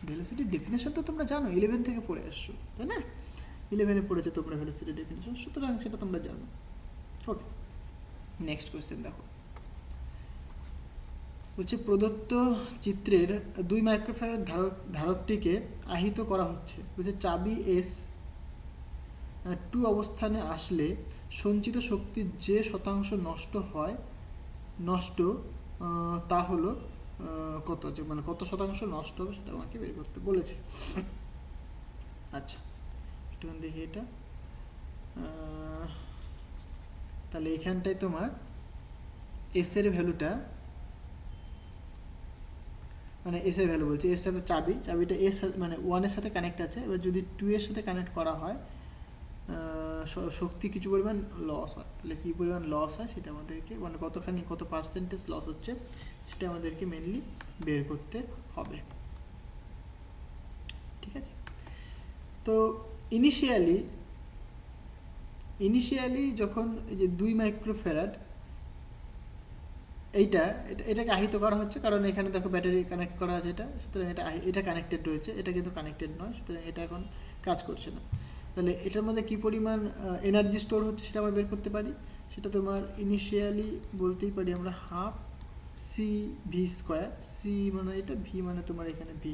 ভেলোসিটির ডেফিনেশন তো তোমরা জানো, 11 থেকে পড়ে আসছো, তাই না? 11-এ পড়েছো তোমরা ভেলোসিটির ডেফিনেশন, সুতরাং সেটা তোমরা জানো। ওকে, নেক্সট কোয়েশ্চেন দেখো। বলছে প্রদত্ত চিত্রের 2 মাইক্রোফ্যারাড ধারকটিকে আহিত করা হচ্ছে। বলছে চাবি এস 2 অবস্থানে আসলে সঞ্চিত শক্তির যে শতাংশ নষ্ট তা হলো কত, মানে কত শতাংশ নষ্ট হবে সেটা আমাকে বের করতে বলেছে। আচ্ছা, একটুখানি দেখি এটা। তাহলে এখানটায় তোমার এস এর ভ্যালুটা, মানে এস এর ভ্যালু বলছে, এসটা তো চাবিটা এস মানে 1 এর সাথে কানেক্ট আছে। এবার যদি 2 এর সাথে কানেক্ট করা হয়, শক্তি কিছু পরিমাণ লস হয়। তাহলে কী পরিমাণ লস হয় সেটা আমাদেরকে, মানে কত পার্সেন্টেজ লস হচ্ছে সেটা আমাদেরকে মেনলি বের করতে হবে। ঠিক আছে, তো ইনিশিয়ালি যখন এই যে 2 মাইক্রোফ্যারাড এটাকে আহিত করা হচ্ছে, কারণ এখানে দেখো ব্যাটারি কানেক্ট করা আছে এটা, সুতরাং এটা কানেক্টেড রয়েছে, এটা কিন্তু কানেক্টেড নয়, সুতরাং এটা এখন কাজ করছে না। তাহলে এটার মধ্যে কী পরিমাণ এনার্জি স্টোর হচ্ছে সেটা আমরা বের করতে পারি। সেটা তোমার ইনিশিয়ালি বলতেই পারি আমরা half C V square, C মানে এটা, ভি মানে তোমার এখানে ভি,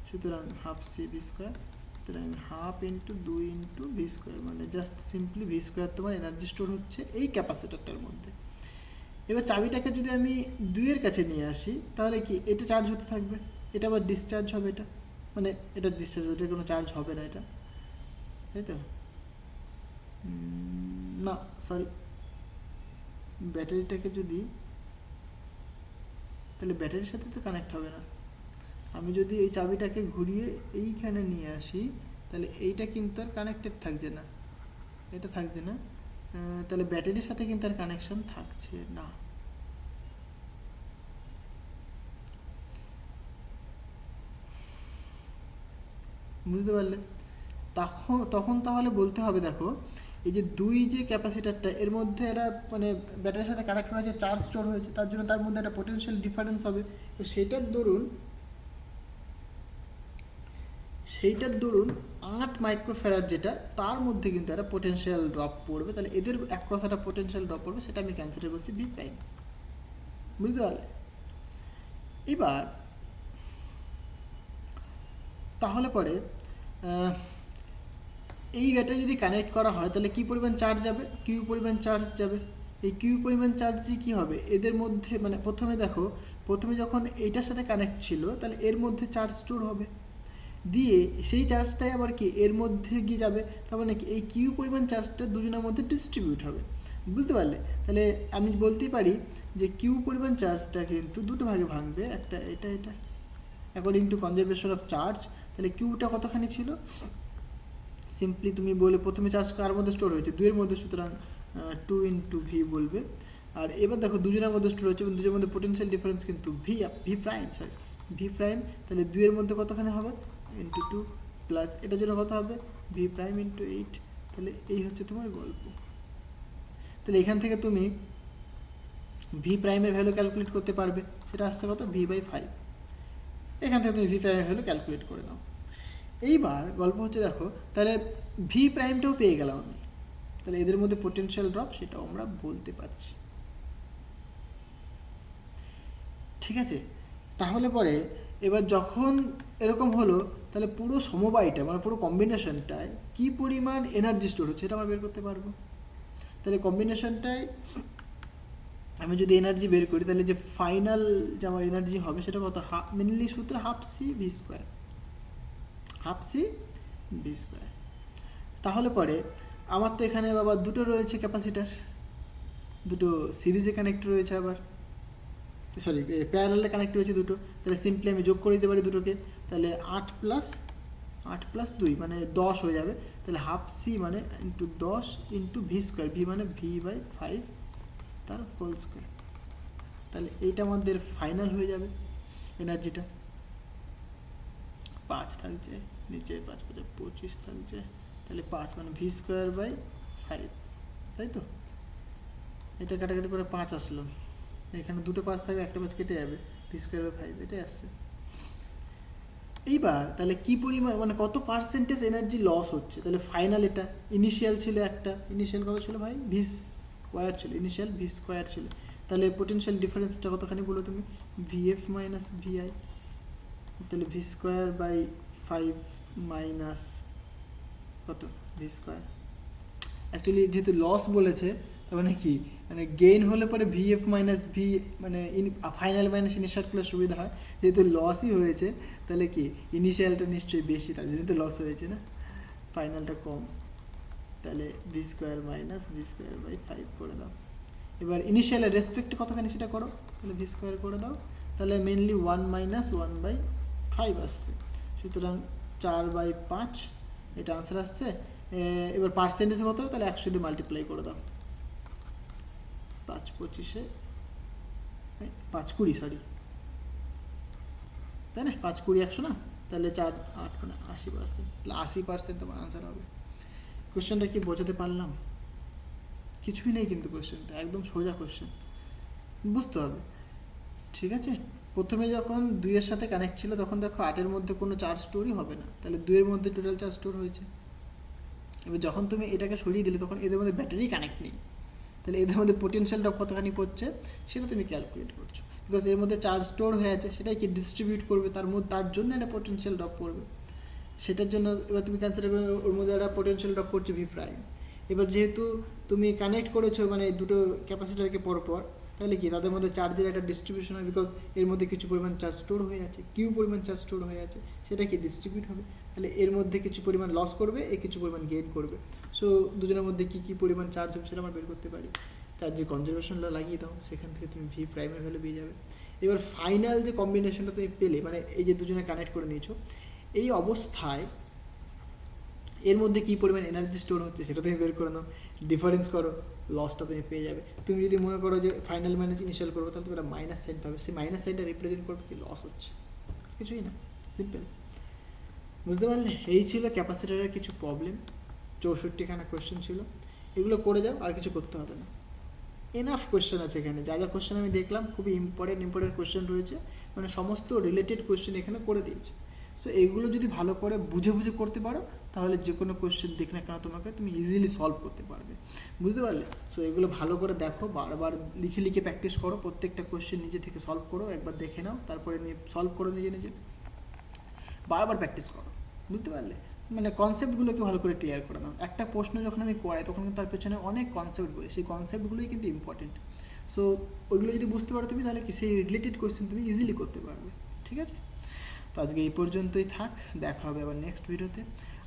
সুতরাং হাফ সি ভি স্কোয়ার, সুতরাং half into 2 into V square, মানে জাস্ট সিম্পলি ভি স্কোয়ার তোমার এনার্জি স্টোর হচ্ছে এই ক্যাপাসিটারটার মধ্যে। এবার চাবিটাকে যদি আমি 2 এর কাছে নিয়ে আসি, তাহলে কি এটা চার্জ হতে থাকবে, এটা আবার ডিসচার্জ হবে, এটা মানে এটা ডিসচার্জ হবে, এটা কোনো চার্জ হবে না এটা, তাই তো? না সরি, ব্যাটারিটাকে যদি, তাহলে ব্যাটারির সাথে তো কানেক্ট হবে না। আমি যদি এই চাবিটাকে ঘুরিয়ে এইখানে নিয়ে আসি, তাহলে এইটা কিন্তু আর কানেক্টেড থাকছে না, এটা থাকছে না, তাহলে ব্যাটারির সাথে কিন্তু আর কানেকশন থাকছে না। বুঝতে পারলে? তখন তাহলে বলতে হবে, দেখো এই যে 2 যে ক্যাপাসিটারটা, এর মধ্যে এরা মানে ব্যাটারির সাথে কানেক্ট করা হয়েছে, চার্জ স্টোর হয়েছে, তার জন্য তার মধ্যে একটা পোটেনশিয়াল ডিফারেন্স হবে। তো সেইটার দরুন 8 মাইক্রোফ্যারাড যেটা, তার মধ্যে কিন্তু একটা পোটেনশিয়াল ড্রপ পড়বে। তাহলে এদের অ্যাক্রস একটা পোটেনশিয়াল ড্রপ পড়বে, সেটা আমি কনসিডার করছি ভি প্রাইম। বুঝতে পারলে? এবার তাহলে পরে এই ব্যাটারি যদি কানেক্ট করা হয়, তাহলে কী পরিমাণ চার্জ যাবে, কিউ পরিমাণ চার্জ যাবে। এই কিউ পরিমাণ চার্জই কী হবে এদের মধ্যে, মানে প্রথমে যখন এইটার সাথে কানেক্ট ছিল, তাহলে এর মধ্যে চার্জ স্টোর হবে, দিয়ে সেই চার্জটাই আবার কি এর মধ্যে গিয়ে যাবে, তার মানে কি এই কিউ পরিমাণ চার্জটা দুজনের মধ্যে ডিস্ট্রিবিউট হবে। বুঝতে পারলে? তাহলে আমি বলতেই পারি যে কিউ পরিমাণ চার্জটা কিন্তু দুটো ভাগে ভাঙবে, একটা এটা according to conservation of charge. তাহলে কিউটা কতখানি ছিল, সিম্পলি তুমি বলে প্রথমে চার্জ কার মধ্যে স্টোর হয়েছে, 2 এর মধ্যে, সুতরাং 2 ইন্টু ভি বলবে। আর এবার দেখো দুজনের মধ্যে স্টোর হয়েছে এবং দুজনের মধ্যে পোটেনশিয়াল ডিফারেন্স কিন্তু ভি প্রাইম, তাহলে 2 এর মধ্যে কতখানি হবে, ইন্টু 2 প্লাস এটার জন্য কত হবে, ভি প্রাইম ইন্টু 8। তাহলে এই হচ্ছে তোমার গল্প। তাহলে এখান থেকে তুমি ভি প্রাইমের ভ্যালু ক্যালকুলেট করতে পারবে, সেটা আসছে কত, v/5। এখান থেকে তুমি ভি প্রাইমের ভ্যালু ক্যালকুলেট করে নাও। এইবার গল্প হচ্ছে দেখো, তাহলে ভি প্রাইমটাও পেয়ে গেলাম আমি, তাহলে এদের মধ্যে পোটেনশিয়াল ড্রপ সেটাও আমরা বলতে পারছি। ঠিক আছে, তাহলে পরে এবার যখন এরকম হলো, তাহলে পুরো সমবায়টা মানে পুরো কম্বিনেশনটায় কী পরিমাণ এনার্জি স্টোর হচ্ছে সেটা আমরা বের করতে পারবো। তাহলে কম্বিনেশনটায় আমি যদি এনার্জি বের করি, তাহলে যে ফাইনাল যে আমার এনার্জি হবে সেটা কত, মেনলি সূত্র হাফ সি ভি স্কোয়ার। তাহলে পরে আমার তো এখানে আবার দুটো রয়েছে ক্যাপাসিটার, দুটো সিরিজে কানেক্ট রয়েছে, আবার সরি প্যারালালে কানেক্ট রয়েছে দুটো। তাহলে সিম্পলি আমি যোগ করে দিতে পারি দুটোকে, তাহলে 8 প্লাস 2 মানে 10 হয়ে যাবে। তাহলে হাফ সি মানে into 10 into V square, V মানে v/5 তার হোল স্কোয়ার। তাহলে এইটা আমাদের ফাইনাল হয়ে যাবে এনার্জিটা। 5 থাকছে নিচে, 5 5 25 থাকছে, তাহলে 5 মানে v/5, তাই তো? এটা কাটাকাটি করে 5 আসলো, এখানে দুটো 5 থাকবে, একটা 5 কেটে যাবে, ভি স্কোয়ার বাই 5 এটাই আসছে। এইবার তাহলে কি পরিমাণ মানে কত পার্সেন্টেজ এনার্জি লস হচ্ছে, তাহলে ফাইনাল এটা ইনিশিয়াল ছিল একটা, ইনিশিয়াল কত ছিল ভাই, ভি স্কোয়ার ছিল, ইনিশিয়াল ভি স্কোয়ার ছিল, তাহলে পোটেনশিয়াল ডিফারেন্সটা কতখানি বলো তুমি, ভিএফ মাইনাস ভিআই, তাহলে ভি স্কোয়ার বাই 5 মাইনাস কত ভি স্কোয়ার, অ্যাকচুয়ালি যেহেতু লস বলেছে তার মানে কি, মানে গেইন হলে পরে ভিএফ মাইনাস ভি মানে ফাইনাল মাইনাস ইনিশিয়াল করলে সুবিধা হয়, যেহেতু লসই হয়েছে তাহলে কি ইনিশিয়ালটা নিশ্চয়ই বেশি, তার জন্য তো লস হয়েছে না, ফাইনালটা কম, তাহলে V square minus V square by 5 করে দাও। এবার ইনিশিয়ালের রেসপেক্ট কতখানি সেটা করো, তাহলে ভি স্কোয়ার করে দাও, তাহলে মেনলি 1 মাইনাস 1/5 আসছে, সুতরাং 4/5 এটা আনসার আসছে। এবার পার্সেন্টেজ কত, তাহলে 100 দিয়ে মাল্টিপ্লাই করে দাও, 5×25 5×20 সরি, তাই না, 5×20 100 না, তাহলে 4×8 মানে 80%, তাহলে 80% তোমার আনসার হবে। কোশ্চেনটা কি বোঝাতে পারলাম, কিছুই নেই কিন্তু কোশ্চেনটা একদম সোজা কোশ্চেন, বুঝতে হবে, ঠিক আছে। প্রথমে যখন 2-এর সাথে কানেক্ট ছিল তখন দেখো 8-এর মধ্যে কোনো চার্জ স্টোরই হবে না, তাহলে 2-এর মধ্যে টোটাল চার্জ স্টোর হয়েছে। এবার যখন তুমি এটাকে সরিয়ে দিলে তখন এদের মধ্যে ব্যাটারি কানেক্ট নেই, তাহলে এদের মধ্যে পোটেনশিয়াল ড্রপ কতখানি পড়ছে সেটা তুমি ক্যালকুলেট করছো, বিকজ এর মধ্যে চার্জ স্টোর হয়ে আছে, সেটাই কি ডিস্ট্রিবিউট করবে, তার জন্য একটা পোটেনশিয়াল ড্রপ পড়বে, সেটার জন্য এবার তুমি কনসিডার করে ওর মধ্যে একটা পোটেনশিয়াল ড্রপ পড়ছে ভি প্রাইম। এবার যেহেতু তুমি কানেক্ট করেছো মানে দুটো ক্যাপাসিটারকে পরপর, তাহলে কি তাদের মধ্যে চার্জের একটা ডিস্ট্রিবিউশন হয়, বিকজ এর মধ্যে কিছু পরিমাণ চার্জ স্টোর হয়ে আছে, কিউ পরিমাণ চার্জ স্টোর হয়ে আছে, সেটা কি ডিস্ট্রিবিউট হবে, তাহলে এর মধ্যে কিছু পরিমাণ লস করবে, এ কিছু পরিমাণ গেইন করবে। সো দুজনের মধ্যে কী কী পরিমাণ চার্জ হবে সেটা আমরা বের করতে পারি, চার্জের কনজারভেশনটা লাগিয়ে দাও, সেখান থেকে তুমি ভি প্রাইমের ভ্যালু পেয়ে যাবে। এবার ফাইনাল যে কম্বিনেশনটা তুমি পেলে, মানে এই যে দুজনে কানেক্ট করে নিয়েছো, এই অবস্থায় এর মধ্যে কী পরিমাণ এনার্জি স্টোর হচ্ছে সেটা তুমি বের করে নাও, ডিফারেন্স করো, লসটা তুমি পেয়ে যাবে। তুমি যদি মনে করো যে ফাইনাল মাইনাস ইনিশিয়াল করবো, তাহলে তুমি একটা মাইনাস সাইন পাবে, সেই মাইনাস সাইনটা রিপ্রেজেন্ট করবে কি লস হচ্ছে, কিছুই না, সিম্পল, বুঝতে পারলে। এই ছিল ক্যাপাসিটারের কিছু প্রবলেম, 64খানা কোয়েশ্চেন ছিল, এগুলো করে যাও, আর কিছু করতে হবে না, এনাফ কোয়েশ্চেন আছে এখানে, যা যা কোয়েশ্চেন আমি দেখলাম খুবই ইম্পর্টেন্ট কোয়েশ্চেন রয়েছে, মানে সমস্ত রিলেটেড কোয়েশ্চেন এখানে করে দিয়েছে। সো এইগুলো যদি ভালো করে বুঝে বুঝে করতে পারো, তাহলে যে কোনো কোয়েশ্চেন দেখ না কেন তোমাকে তুমি ইজিলি সলভ করতে পারবে, বুঝতে পারলে। সো এগুলো ভালো করে দেখো, বারবার লিখে লিখে প্র্যাকটিস করো, প্রত্যেকটা কোয়েশ্চেন নিজে থেকে সলভ করো, একবার দেখে নাও, তারপরে নিয়ে সলভ করো নিজে নিজে, বারবার প্র্যাকটিস করো, বুঝতে পারলে। মানে কনসেপ্টগুলোকে ভালো করে ক্লিয়ার করে নাও, একটা প্রশ্ন যখন আমি করাই তখন কিন্তু তার পেছনে অনেক কনসেপ্ট বলি, সেই কনসেপ্টগুলোই কিন্তু ইম্পর্টেন্ট। সো ওইগুলো যদি বুঝতে পারো তুমি, তাহলে কি সেই রিলেটেড কোয়েশ্চেন তুমি ইজিলি করতে পারবে, ঠিক আছে। তো আজকে এই পর্যন্তই থাক, দেখা হবে আবার নেক্সট ভিডিওতে।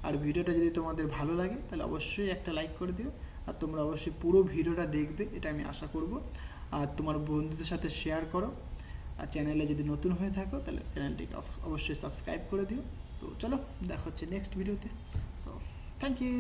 আর ভিডিওটা যদি তোমাদের ভালো লাগে তাহলে অবশ্যই একটা লাইক করে দিও, আর তোমরা অবশ্যই পুরো ভিডিওটা দেখবে, এটা আমি আশা করব। আর তোমার বন্ধুদের সাথে শেয়ার করো, আর চ্যানেলে যদি নতুন হয়ে থাকো তাহলে চ্যানেলটিকে অবশ্যই সাবস্ক্রাইব করে দিও। তো চলো দেখা হচ্ছে নেক্সট ভিডিওতে, সো থ্যাংক ইউ।